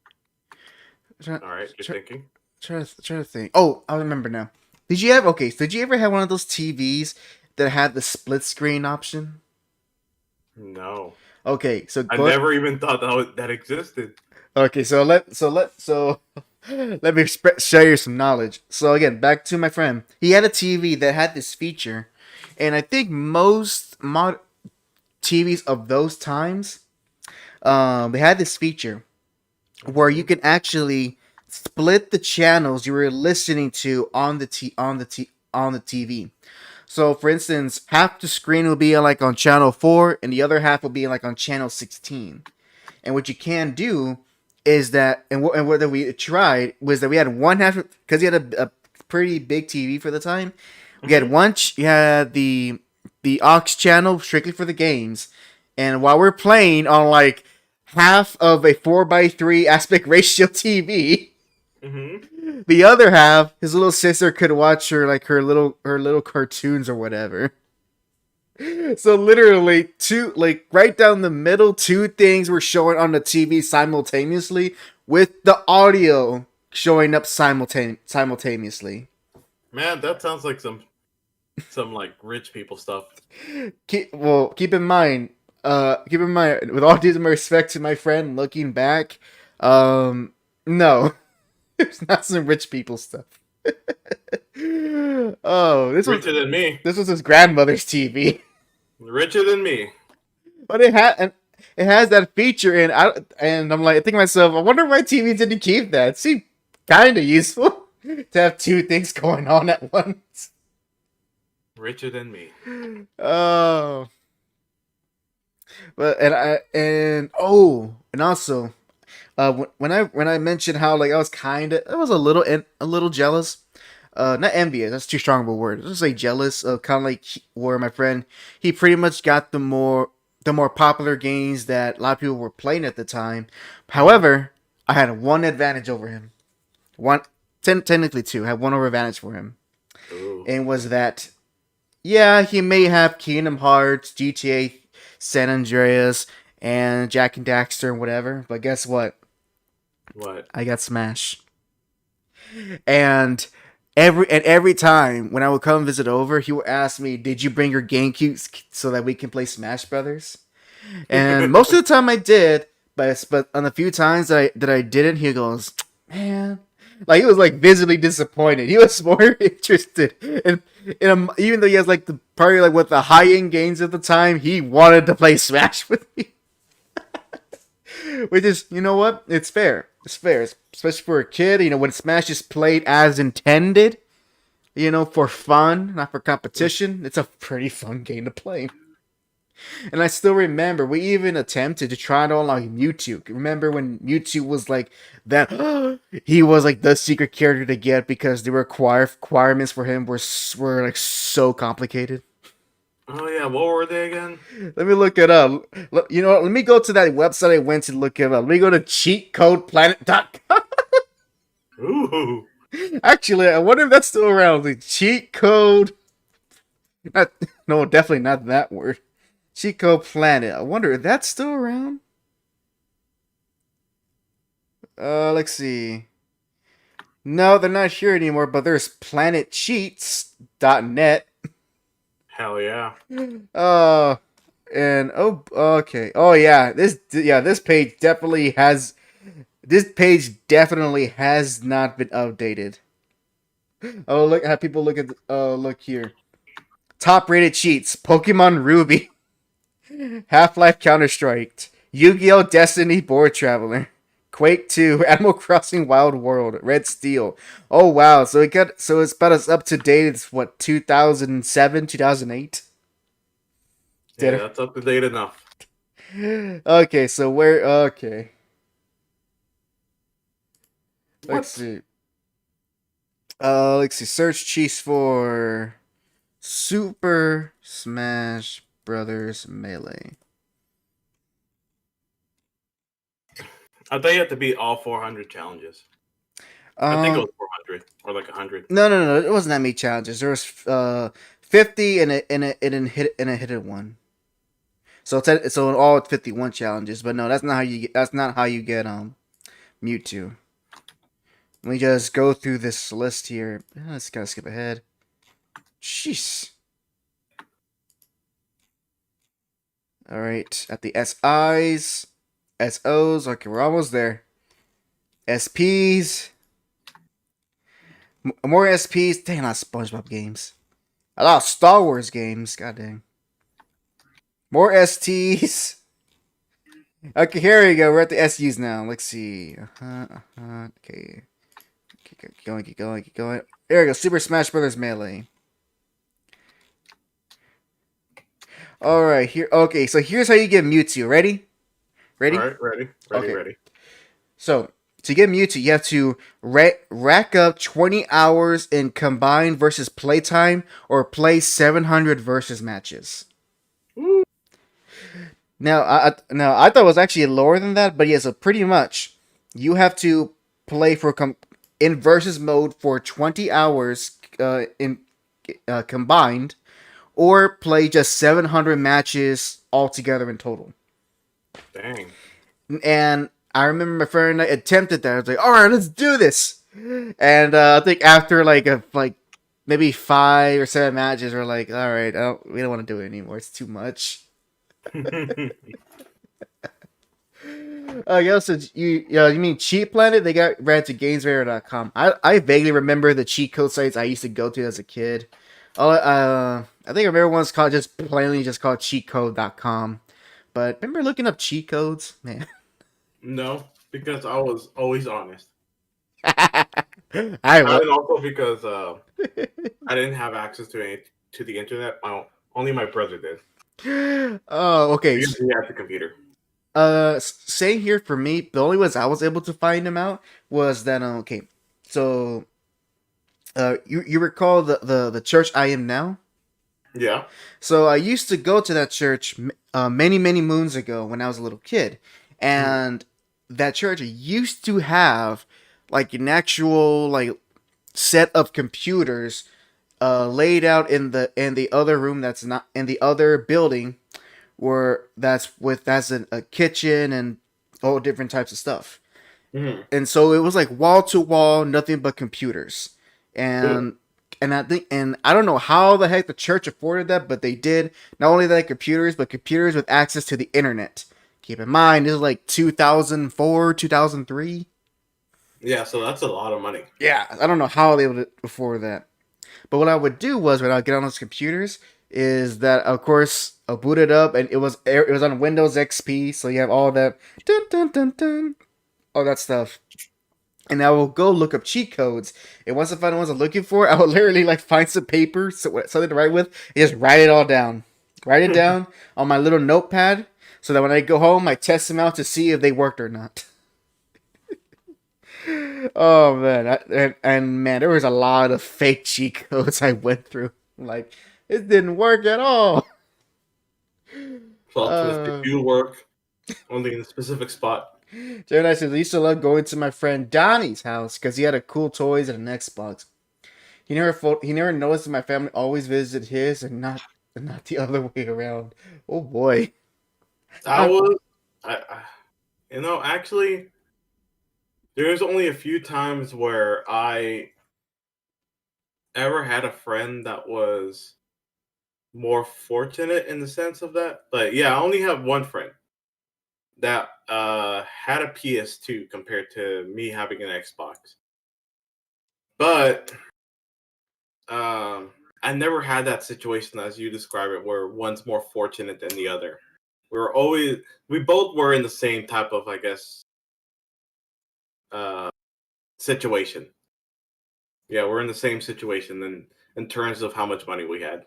All right, you're thinking. Trying to think. Oh, I remember now. Did you ever have one of those TVs that had the split screen option? No. Okay, so I never even thought that existed. Okay, so let me share you some knowledge. So again, back to my friend. He had a TV that had this feature, and I think most TVs of those times, they had this feature where you can actually split the channels you were listening to on the TV. So, for instance, half the screen will be like on channel 4, and the other half will be like on channel 16. And what you can do is that, and what we tried was that we had one half, because you had a pretty big TV for the time. We had you had the aux channel strictly for the games, and while we're playing on like half of a 4:3 aspect ratio TV, the other half, his little sister could watch her little cartoons or whatever. So literally two, like right down the middle, two things were showing on the TV simultaneously with the audio showing up simultaneously. Man, that sounds like some like rich people stuff. Keep in mind, with all due respect to my friend, looking back, no, it's not some rich people stuff. Oh, Richer than me. This was his grandmother's TV. Richer than me. But it has that feature, and I'm like, I think to myself, I wonder why TV didn't keep that. It seemed kind of useful to have two things going on at once. Richer than me. Oh, but and also, when I mentioned how like I was a little jealous. Not envious. That's too strong of a word. Let's just say jealous of kind of like where my friend, he pretty much got the more popular games that a lot of people were playing at the time. However, I had one advantage over him. Technically two. I had one over advantage for him. Ooh. And was that, yeah, he may have Kingdom Hearts, GTA, San Andreas, and Jack and Daxter and whatever. But guess what? What? I got Smash. And every time when I would come visit over, he would ask me, "Did you bring your Gamecube so that we can play Smash Brothers?" And most of the time I did, but on the few times that I didn't, he goes, "Man," like he was like visibly disappointed. He was more interested in even though he has like probably like what the high end games at the time, he wanted to play Smash with me. Which is, you know what? It's fair. It's fair, especially for a kid. You know, when Smash is played as intended, you know, for fun, not for competition, it's a pretty fun game to play. And I still remember we even attempted to try to unlock Mewtwo. Remember when Mewtwo was like that? He was like the secret character to get because the requirements for him were like so complicated. Oh yeah, what were they again? Let me look it up. You know what? Let me go to that website I went to look it up. Let me go to cheatcodeplanet.com. Ooh. Actually, I wonder if that's still around. The cheat code. No, definitely not that word. Cheat Code Planet. I wonder if that's still around. Let's see. No, they're not here anymore, but there's planetcheats.net. Hell yeah. And okay. Oh yeah, this page definitely has not been updated. Oh, look how people look at look here. Top rated cheats: Pokemon Ruby, Half-Life Counter-Strike, Yu-Gi-Oh! Destiny Board Traveler, Quake 2, Animal Crossing Wild World, Red Steel. Oh wow, so it's about as up to date as what, 2007, 2008? Yeah, that's up to date enough. Okay, so okay. Let's see. Let's see. Search cheats for Super Smash Brothers Melee. I thought you had to beat all 400 challenges. I think it was 400 or like 100. No. It wasn't that many challenges. There was 50 and a hidden one. So in all 51 challenges. But no, that's not how you get Mewtwo. Let me just go through this list here. Let's kind of skip ahead. Jeez. All right, at the SIs, SOs. Okay, we're almost there. SPs. More SPs. Dang, a lot of SpongeBob games. A lot of Star Wars games. God dang. More STs. Okay, here we go. We're at the SUs now. Let's see. Okay. Keep going, keep going, keep going. There we go. Super Smash Brothers Melee. All right, here. Okay, so here's how you get Mewtwo. Ready? Ready? All right, ready, Okay. ready. So to get Mewtwo, you have to rack up 20 hours in combined versus playtime, or play 700 versus matches. Woo. Now, I thought it was actually lower than that, but yeah, so pretty much you have to play for in versus mode for 20 hours in combined, or play just 700 matches altogether in total. Dang. And I remember my friend and I attempted that. I was like, all right, let's do this. And I think after like maybe 5 or 7 matches, we're like, all right, we don't want to do it anymore. It's too much. Yeah, so you mean Cheat Planet? They got ran to GamesRadar.com. I vaguely remember the cheat code sites I used to go to as a kid. I think I remember one's called just plainly just called cheatcode.com. But remember looking up cheat codes, man. No, because I was always honest. I And was. also because I didn't have access to the internet. Only my brother did. Oh, okay. Because he had the computer. Same here for me. The only ways I was able to find them out was that okay. So, you recall the church I am now? Yeah. So I used to go to that church many moons ago when I was a little kid, and that church used to have like an actual like set of computers laid out in the other room that's not in the other building, where that's a kitchen and all different types of stuff. Mm-hmm. And so it was like wall to wall, nothing but computers. And I don't know how the heck the church afforded that, but they did. Not only that computers, but computers with access to the internet. Keep in mind, this is like 2004, 2003. Yeah, so that's a lot of money. Yeah, I don't know how they would afford that. But what I would do was when I would get on those computers is that of course I boot it up, and it was on Windows XP, so you have all that dun dun dun dun, all that stuff. And I will go look up cheat codes. And once I find the ones I'm looking for, I will literally like find some paper, something to write with, and just write it all down. Write it down on my little notepad, so that when I go home, I test them out to see if they worked or not. Oh man, and man, there was a lot of fake cheat codes I went through. Like, it didn't work at all. Plot twist, they do work only in a specific spot. Jeremy says I used to love going to my friend Donnie's house because he had a cool toys and an Xbox. He never noticed that my family always visited his and not the other way around. Oh boy. Actually, there's only a few times where I ever had a friend that was more fortunate in the sense of that. But yeah, I only have one friend that had a PS2 compared to me having an Xbox. But I never had that situation as you describe it, where one's more fortunate than the other. We both were in the same type of, I guess, situation. Yeah, we're in the same situation in terms of how much money we had.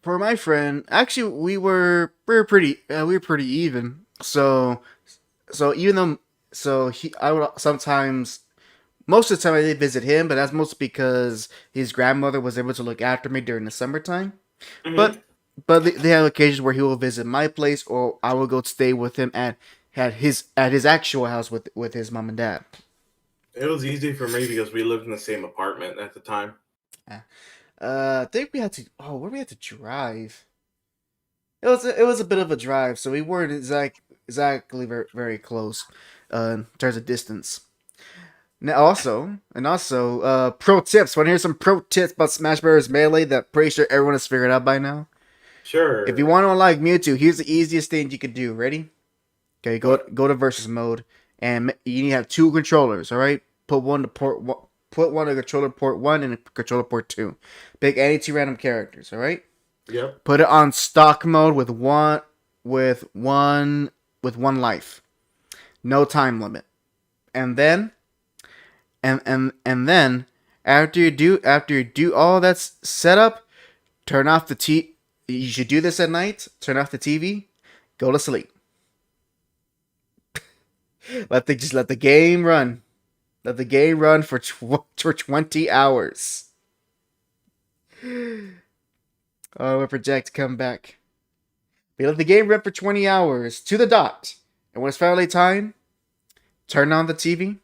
For my friend, actually we were pretty even. So even though I would sometimes, most of the time I did visit him, but that's mostly because his grandmother was able to look after me during the summertime. Mm-hmm. But they have occasions where he will visit my place, or I will go stay with him at his actual house with his mom and dad. It was easy for me because we lived in the same apartment at the time. I think we had to. Oh, where we had to drive. It was a bit of a drive, so we weren't exactly very, very close in terms of distance. Now also, pro tips. Want to hear some pro tips about Smash Bros. Melee that pretty sure everyone has figured out by now? Sure. If you want to unlock Mewtwo, here's the easiest thing you could do. Ready? Okay, go to versus mode, and you need to have 2 controllers. All right, put one to controller port 1 and a controller port 2. Pick any 2 random characters. All right. Yep. Put it on stock mode with one life. no time limit. And then and then after you do all that's set up, turn off the t. You should do this at night. Turn off the TV. Go to sleep. Let the game run. Let the game run for 20 hours. Oh, we project come back. They let the game run for 20 hours to the dot. And when it's finally time, turn on the TV,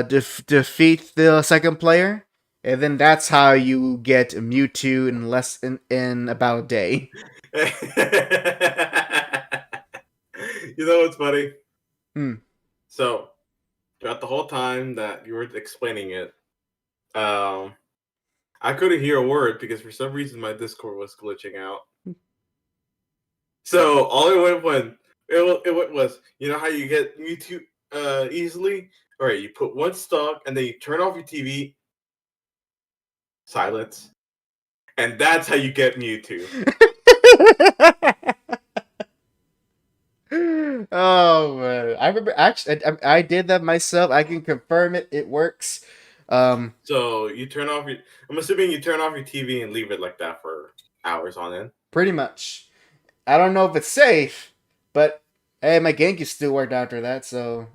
defeat the second player, and then that's how you get Mewtwo in about a day. You know what's funny? Hmm. So, throughout the whole time that you were explaining it, I couldn't hear a word because for some reason my Discord was glitching out. So all it went was, you know how you get YouTube easily? All right, you put one stock and then you turn off your TV, silence, and that's how you get Mewtwo. Oh man, I remember actually I did that myself. I can confirm it. It works. So you turn off your. I'm assuming you turn off your TV and leave it like that for hours on end. Pretty much. I don't know if it's safe, but hey, my Genki still worked after that, so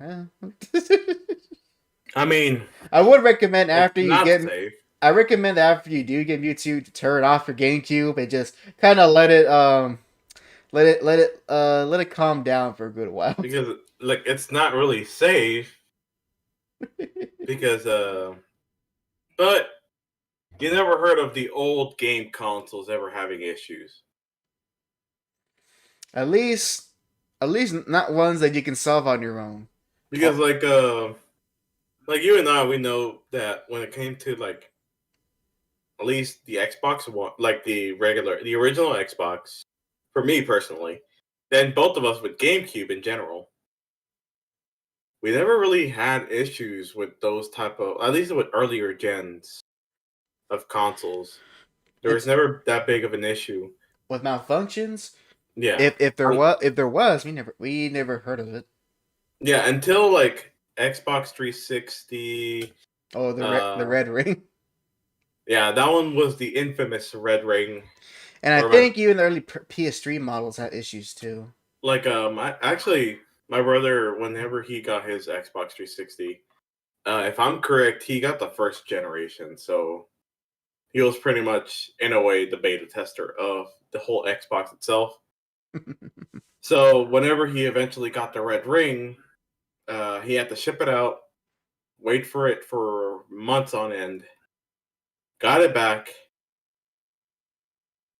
I mean, I would recommend it's not safe. I recommend after you do get Mewtwo to turn off your GameCube and just kind of let it calm down for a good while. Because like it's not really safe because but you never heard of the old game consoles ever having issues. At least not ones that you can solve on your own. Because like you and I, we know that when it came to like at least the Xbox One, like the original Xbox, for me personally, then both of us with GameCube in general, we never really had issues with those type of, at least with earlier gens of consoles. There was never that big of an issue with malfunctions. Yeah. If there was, we never heard of it. Yeah, until like Xbox 360. Oh, the red ring. Yeah, that one was the infamous red ring. And I think even the early PS3 models had issues too. Like my brother, whenever he got his Xbox 360, if I'm correct, he got the first generation, so he was pretty much in a way the beta tester of the whole Xbox itself. So whenever he eventually got the red ring, he had to ship it out, wait for it for months on end, got it back.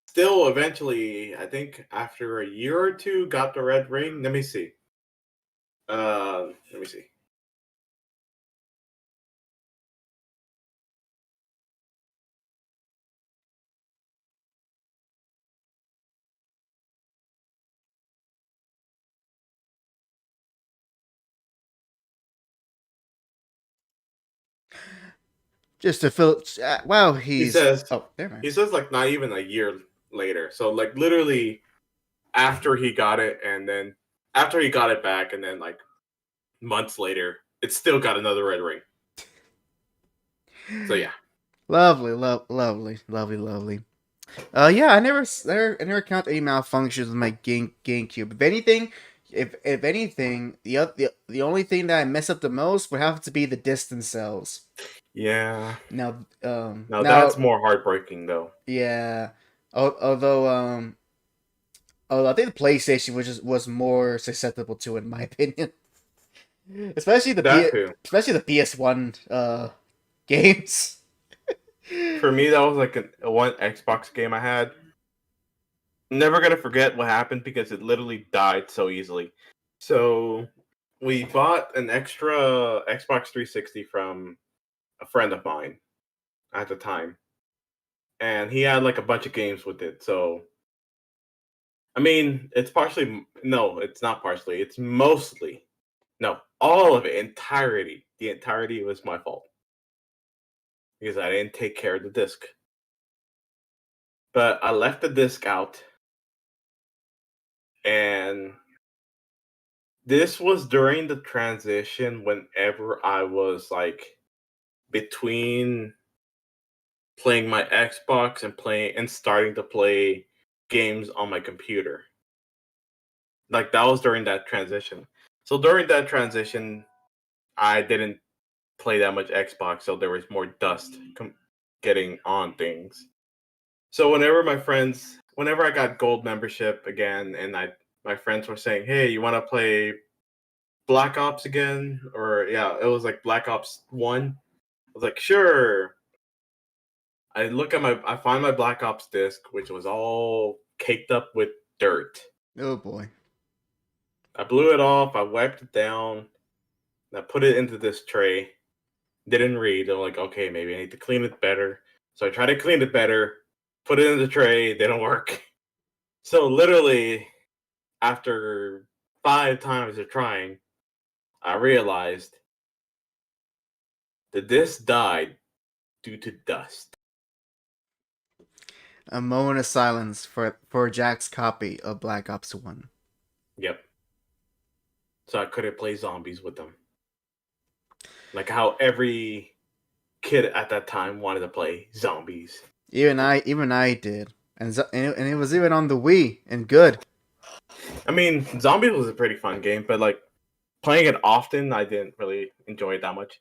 Still, eventually, I think after a year or two, got the red ring. Let me see. Let me see. Just to fill. Wow, He says. Oh, there, man. He says like not even a year later. So like literally after he got it, and then after he got it back, and then like months later, it still got another red ring. So yeah. Lovely. Yeah, I never count any malfunctions with my GameCube. If anything, the only thing that I mess up the most would have to be the distance cells. Yeah. Now, Now that's more heartbreaking though. Yeah. Although I think the PlayStation was more susceptible to it, in my opinion. Especially the PS1 games. For me, that was like a one Xbox game I had. Never gonna forget what happened because it literally died so easily. So we bought an extra Xbox 360 from a friend of mine at the time, and he had like a bunch of games with it. So I mean, it's not partially. It's mostly all of it, the entirety was my fault because I didn't take care of the disc. But I left the disc out, and This was during the transition whenever I was like between playing my Xbox and starting to play games on my computer. Like that was during that transition. So during that transition, I didn't play that much Xbox, so there was more dust getting on things. So whenever I got gold membership again, and my friends were saying, "Hey, you want to play Black Ops again?" Or yeah, it was like Black Ops 1. I was like, "Sure." I find my Black Ops disc, which was all caked up with dirt. Oh boy. I blew it off, I wiped it down, and I put it into this tray. Didn't read. I'm like, okay, maybe I need to clean it better. So I tried to clean it better, put it in the tray, didn't work. So literally, after 5 times of trying, I realized the disc died due to dust. A moment of silence for Jack's copy of Black Ops 1. Yep. So I couldn't play zombies with them. Like how every kid at that time wanted to play zombies. Even I did. And it was even on the Wii, and good. I mean, zombies was a pretty fun game, but like playing it often, I didn't really enjoy it that much.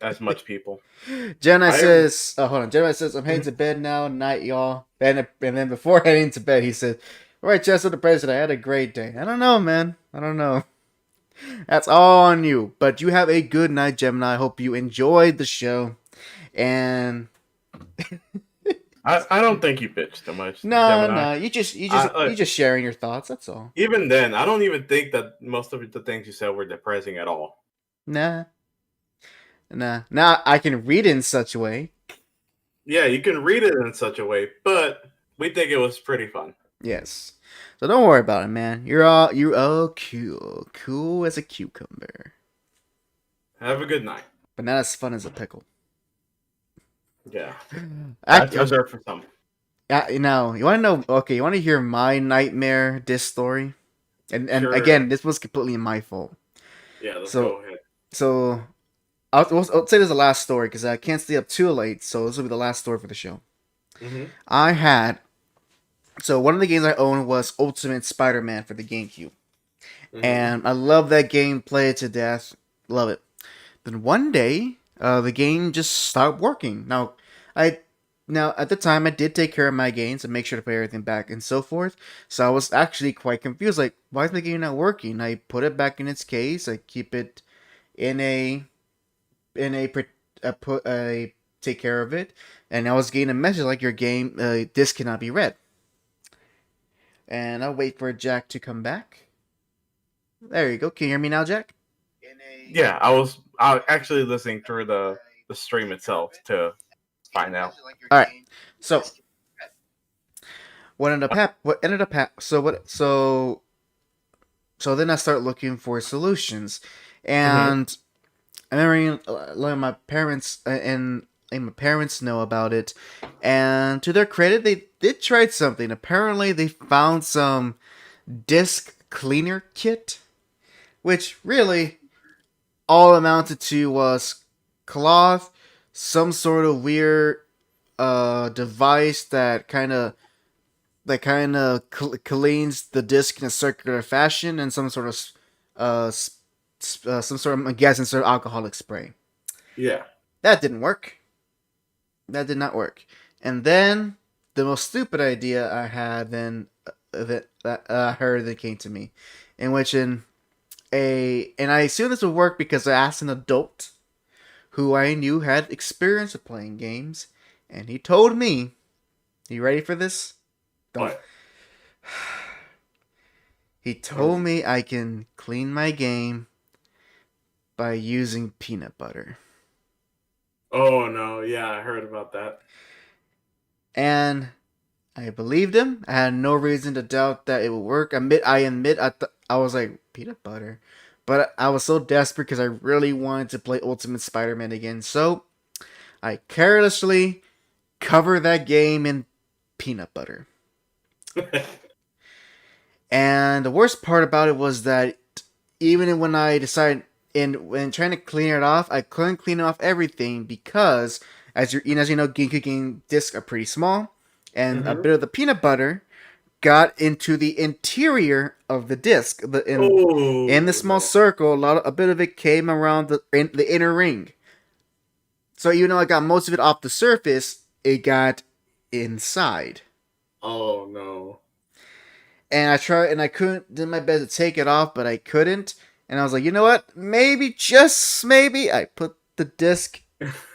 As much people. Jedi says, oh, hold on. Jedi says, I'm heading to bed now. Night, y'all. And then before heading to bed, he said, all right, Jess, the president, I had a great day. I don't know, man. I don't know. That's all on you. But you have a good night, Gemini. I hope you enjoyed the show. And I don't think you bitched too much. no. You just sharing your thoughts. That's all. Even then, I don't even think that most of the things you said were depressing at all. Nah. Now I can read it in such a way. Yeah, you can read it in such a way, but we think it was pretty fun. Yes. So don't worry about it, man. You're all cool as a cucumber. Have a good night. But not as fun as a pickle. Yeah. That's reserved for some. You want to know? Okay, you want to hear my nightmare disc story? And Sure. Again, this was completely my fault. Yeah, let's go ahead. So I'll say this is the last story because I can't stay up too late. So this will be the last story for the show. Mm-hmm. So one of the games I owned was Ultimate Spider-Man for the Gamecube. Mm-hmm. And I love that game, play it to death, love it. Then one day, the game just stopped working. Now at the time I did take care of my games and make sure to put everything back and so forth. So I was actually quite confused, like, why is the game not working? I put it back in its case, I keep it take care of it, and I was getting a message like your game disc cannot be read. And I'll wait for Jack to come back. There you go. Can you hear me now, Jack? Yeah, I was actually listening through the stream itself to find out. All right. So so then I start looking for solutions, and I remember letting my parents my parents know about it, and to their credit, they did try something. Apparently, they found some disc cleaner kit, which really all amounted to was cloth, some sort of weird device that kind of cleans the disc in a circular fashion, and some sort of I'm guessing sort of alcoholic spray. Yeah. That didn't work. That did not work. And then the most stupid idea I had then that I heard that came to me, and I assumed this would work because I asked an adult who I knew had experience with playing games, and he told me, "You ready for this?" What? He told me I can clean my game by using peanut butter. Oh no, yeah, I heard about that. And I believed him. I had no reason to doubt that it would work. I admit, I was like, peanut butter? But I was so desperate because I really wanted to play Ultimate Spider-Man again. So I carelessly covered that game in peanut butter. And the worst part about it was that even when I decided when trying to clean it off, I couldn't clean off everything because as you know, Gamecube game discs are pretty small, and a bit of the peanut butter got into the interior of the disc. In the small circle, a bit of it came around the inner ring. So even though I got most of it off the surface, it got inside. Oh no. And I tried, and I couldn't, did my best to take it off, but I couldn't. And I was like, you know what? Maybe, just maybe, I put the disc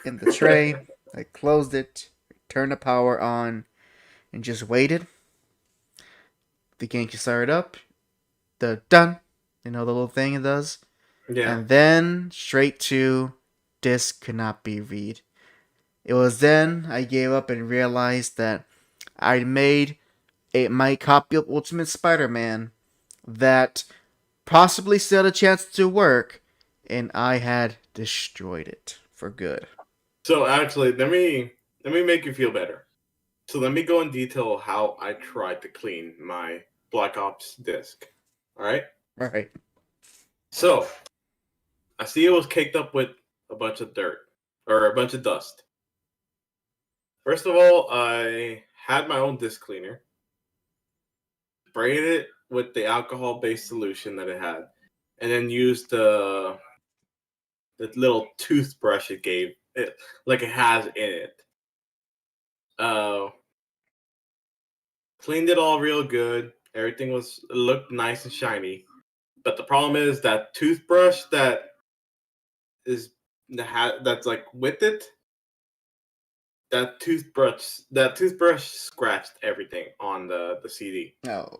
in the tray, I closed it, turned the power on, and just waited. The game can start up. Done. You know the little thing it does? Yeah. And then, straight to, disc could not be read. It was then I gave up and realized that I made my copy of Ultimate Spider-Man that possibly still had a chance to work, and I had destroyed it for good. So actually, let me make you feel better. So let me go in detail how I tried to clean my Black Ops disc. All right. Right. So I see it was caked up with a bunch of dirt or a bunch of dust. First of all, I had my own disc cleaner, sprayed it with the alcohol-based solution that it had, and then used the little toothbrush it gave it, like it has in it. Cleaned it all real good. Everything looked nice and shiny. But the problem is that toothbrush that's like with it. That toothbrush scratched everything on the CD. Oh.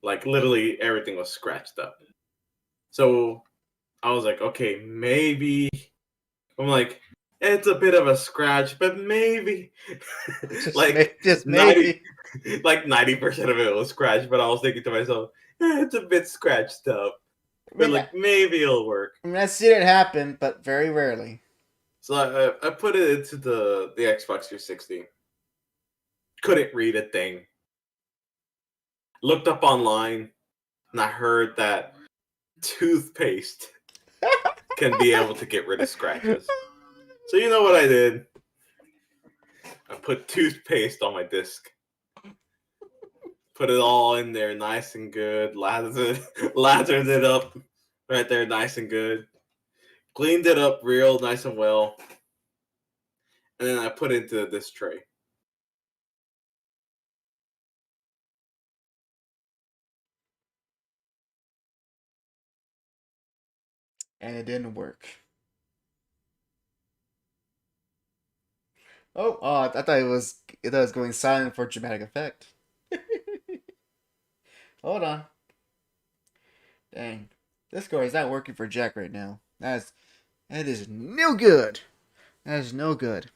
Like literally everything was scratched up. So I was like, okay, maybe. I'm like, it's a bit of a scratch, but maybe. Just maybe. 90% of it was scratched, but I was thinking to myself, it's a bit scratched up. But like maybe it'll work. I mean, I've seen it happen, but very rarely. So I put it into the Xbox 360. Couldn't read a thing. Looked up online, and I heard that toothpaste can be able to get rid of scratches. So you know what I did? I put toothpaste on my disc. Put it all in there nice and good. Lathered it up right there nice and good. Cleaned it up real nice and well. And then I put it into this tray. And it didn't work. Oh, I thought it was going silent for dramatic effect. Hold on. Dang. Discord is not working for Jack right now. That is no good. That is no good.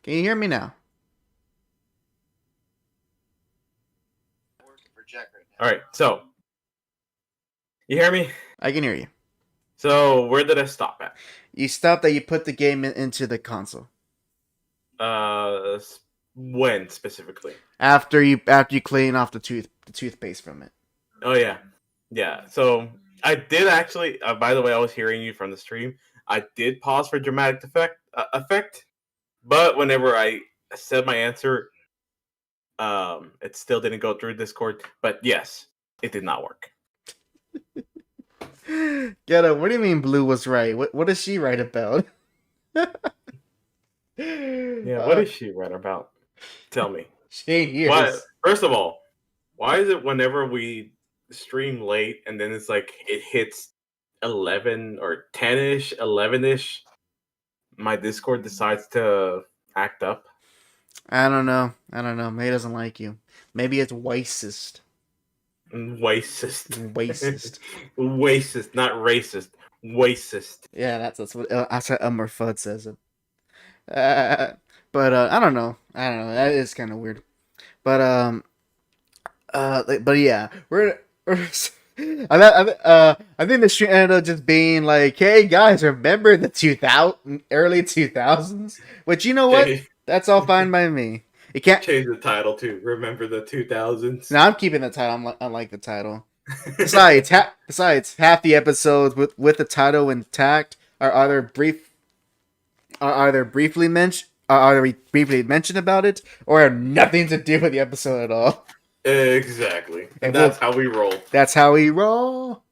Can you hear me now? Working for Jack right now. All right, so you hear me? I can hear you. So where did I stop at? You stopped that you put the game into the console. When specifically? After you clean off the toothpaste from it. Oh yeah. So I did actually. By the way, I was hearing you from the stream. I did pause for dramatic effect, but whenever I said my answer, it still didn't go through Discord. But yes, it did not work. Get up. What do you mean Blue was right? What is she right about? Yeah, what is she right about? Tell me. She ain't here. Why, first of all, why is it whenever we stream late and then it's like it hits 11 or 10-ish, 11-ish, my Discord decides to act up? I don't know. May doesn't like you. Maybe it's racist. Wastist. Racist, not racist. Wastist. Yeah, that's what Elmer Fudd says it. But I don't know. That is kind of weird. But but yeah, we're I think the stream ended up just being like, "Hey guys, remember the early 2000s?" Which, you know what? That's all fine by me. You can't. Change the title to Remember the 2000s. No, I'm keeping the title. I like the title. Besides, half the episodes with the title intact are either briefly mentioned about it, or have nothing to do with the episode at all. Exactly. And That's how we roll. That's how we roll.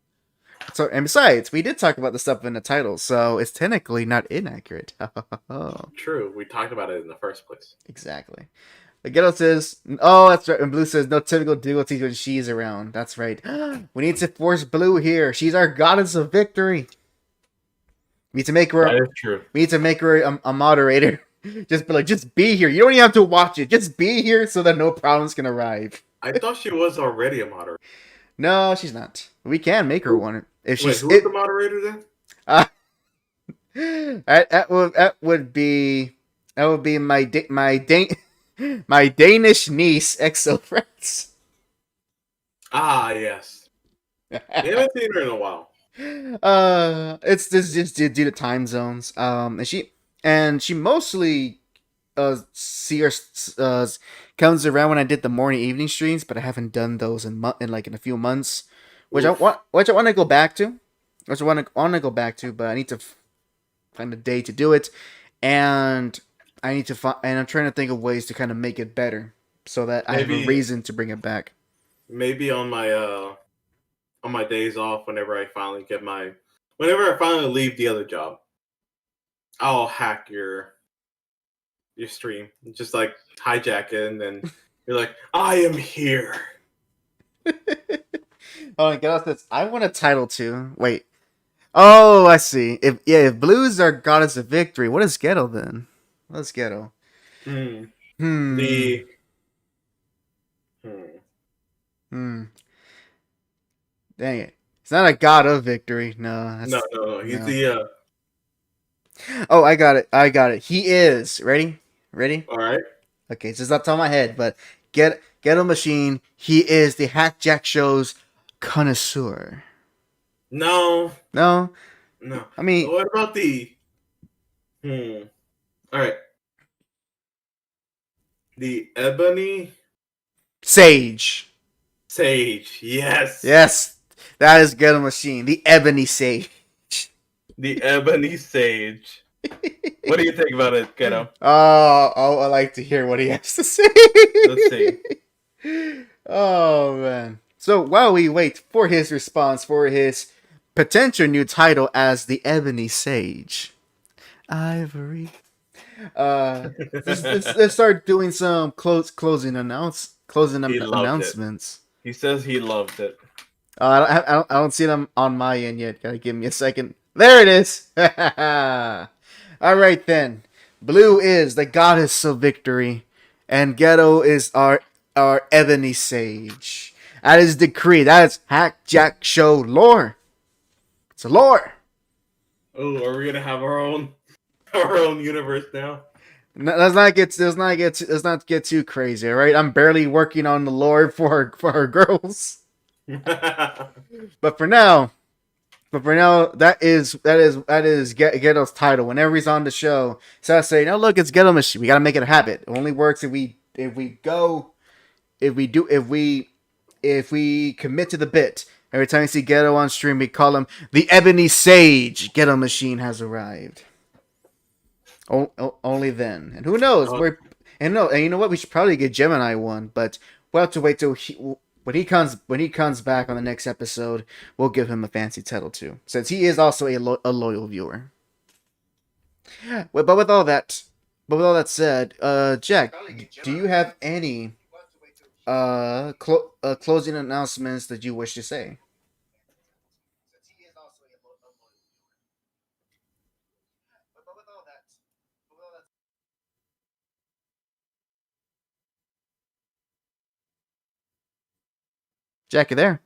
So, and besides, we did talk about the stuff in the title, so it's technically not inaccurate. True. We talked about it in the first place. Exactly. The Ghetto says, oh, that's right. And Blue says, no typical dualities when she's around. That's right. We need to force Blue here. She's our goddess of victory. We need to make her. That is true. We need to make her a moderator. Just be here. You don't even have to watch it. Just be here so that no problems can arrive. I thought she was already a moderator. No, she's not. We can make her one if she's. Wait, who's the moderator then? That would be my Danish niece, Exofrex. Ah, yes. We haven't seen her in a while. It's just due to time zones. And she mostly comes around when I did the morning evening streams, but I haven't done those in a few months, which I want to go back to. But I need to find a day to do it, and I'm trying to think of ways to kind of make it better so that I have a reason to bring it back. Maybe on my days off, whenever I finally leave the other job, I'll hack your stream, just like hijack it, and then you're like, I am here. Oh, get off this. I want a title too. Wait. Oh, I see. If Blue's our goddess of victory, what is Ghetto then? What is Ghetto? Dang it. It's not a god of victory. No. No. He's the. Oh, I got it. He is. Ready? All right. Okay, it's just not on my head, but Ghetto Machine. He is the JAC Show's connoisseur. No. I mean, what about the? All right. The Ebony Sage. Yes. Yes, that is Ghetto Machine. The Ebony Sage. The Ebony Sage. What do you think about it, Ghetto? Oh, I like to hear what he has to say. Let's see. Oh man. So while we wait for his response for his potential new title as the Ebony Sage, Ivory. Let's start doing some closing announcements. He says he loved it. I don't see them on my end yet. Gotta give me a second. There it is. All right then. Blue is the goddess of victory, and Ghetto is our Ebony Sage. That is decree. That is JAC Show lore. It's a lore. Oh, are we gonna have our own universe now? No, let's not get too crazy. All right, I'm barely working on the lore for our girls. But for now, that is Ghetto's title. Whenever he's on the show, so I say, no, look, it's Ghetto Machine. We gotta make it a habit. It only works if we commit to the bit. Every time you see Ghetto on stream, we call him the Ebony Sage. Ghetto Machine has arrived. Only then, and who knows? And you know what? We should probably get Gemini one, but we'll have to wait till when he comes back on the next episode. We'll give him a fancy title too, since he is also a loyal viewer. But with all that said, Jack, do you have any closing announcements that you wish to say? Jack, you there?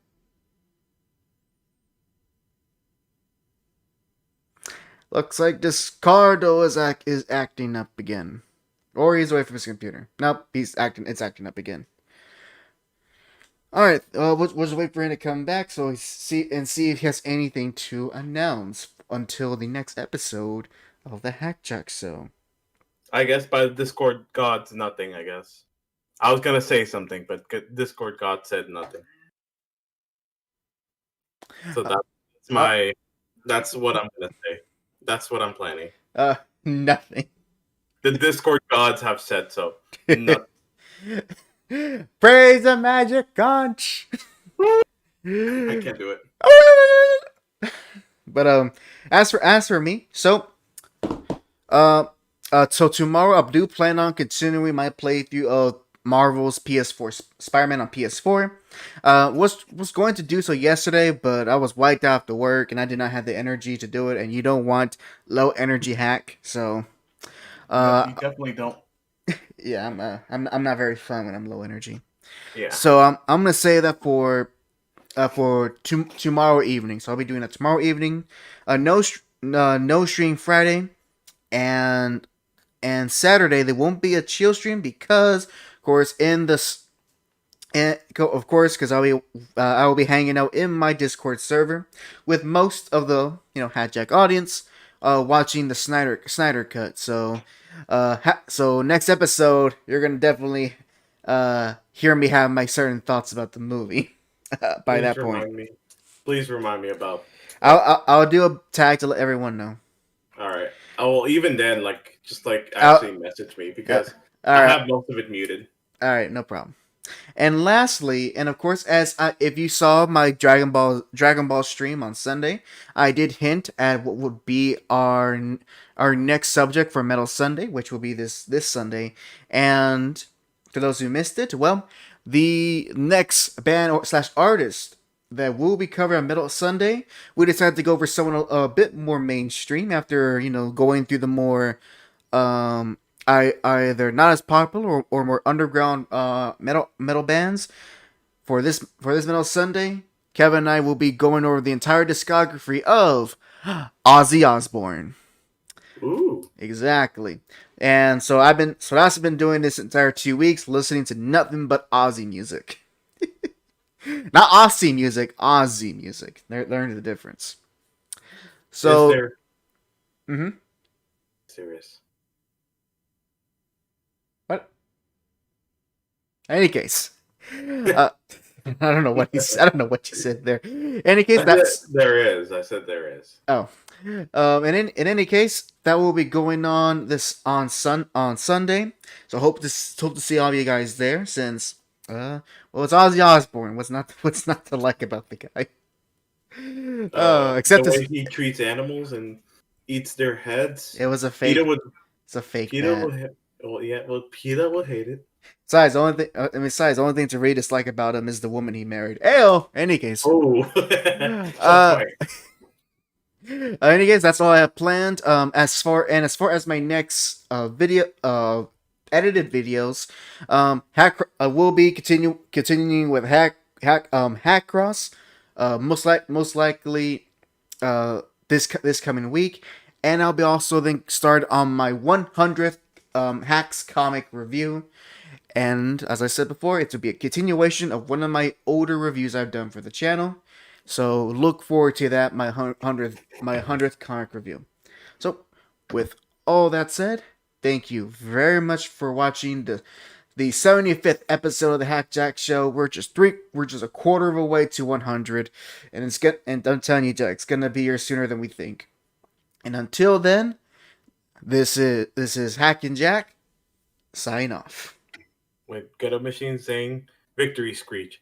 Looks like Discardo is acting up again. Or he's away from his computer. Nope, it's acting up again. Alright, we'll just wait for him to come back so see if he has anything to announce until the next episode of the JAC Show. I guess by the Discord gods, nothing, I guess. I was gonna say something, but Discord God said nothing. So that's what I'm gonna say. That's what I'm planning. Nothing. The Discord gods have said so. Nothing. Praise the magic conch. I can't do it. But as for me, so so tomorrow I do plan on continuing my playthrough of Marvel's PS4 Spider-Man on PS4. Was going to do so yesterday, but I was wiped out after work and I did not have the energy to do it. And you don't want low energy hack, so You definitely don't. yeah, I'm not very fun when I'm low energy. Yeah. So I'm gonna say that for tomorrow evening. So I'll be doing that tomorrow evening. No stream Friday, and Saturday there won't be a chill stream because, of course, because I will be hanging out in my Discord server with most of the HAC audience, watching the Snyder Cut. So, so next episode you're gonna definitely hear me have my certain thoughts about the movie. By that point, Please remind me about. I'll do a tag to let everyone know. All right. Oh, well, even then, just actually message me because I have most of it muted. All right, no problem. And lastly, and of course, if you saw my Dragon Ball stream on Sunday, I did hint at what would be our next subject for Metal Sunday, which will be this Sunday. And for those who missed it, well, the next band or / artist that will be covering on Metal Sunday, we decided to go for someone a bit more mainstream after going through the more either not as popular or more underground metal bands. For this Metal Sunday, Kevin and I will be going over the entire discography of Ozzy Osbourne. Ooh. Exactly. And so I've been doing this entire 2 weeks, listening to nothing but Ozzy music. Not Aussie music, Ozzy music. Learn the difference. So, serious. What? In any case, I don't know what I don't know what you said there. In any case, there is. I said there is. Oh, in any case, that will be going on on Sunday. So hope to see all of you guys there. Since well, it's Ozzy Osbourne. What's not to like about the guy? Except the way he treats animals and eats their heads. It was a fake. It's a fake. PETA PETA would hate it. Besides, the only thing to really dislike about him is the woman he married. Ayo! In any case. Oh. In any case, that's all I have planned. As far as my next video, edited videos, I will be continuing with hack cross. Most likely, this coming week, and I'll be also then start on my 100th Hacks comic review. And as I said before, it will be a continuation of one of my older reviews I've done for the channel. So look forward to that, my 100th comic review. So with all that said, thank you very much for watching the 75th episode of the JAC Show. We're just a quarter of a way to 100, and I'm telling you, Jack, it's gonna be here sooner than we think. And until then, this is HAC and Jack. Sign off. With Ghetto Machine saying victory screech.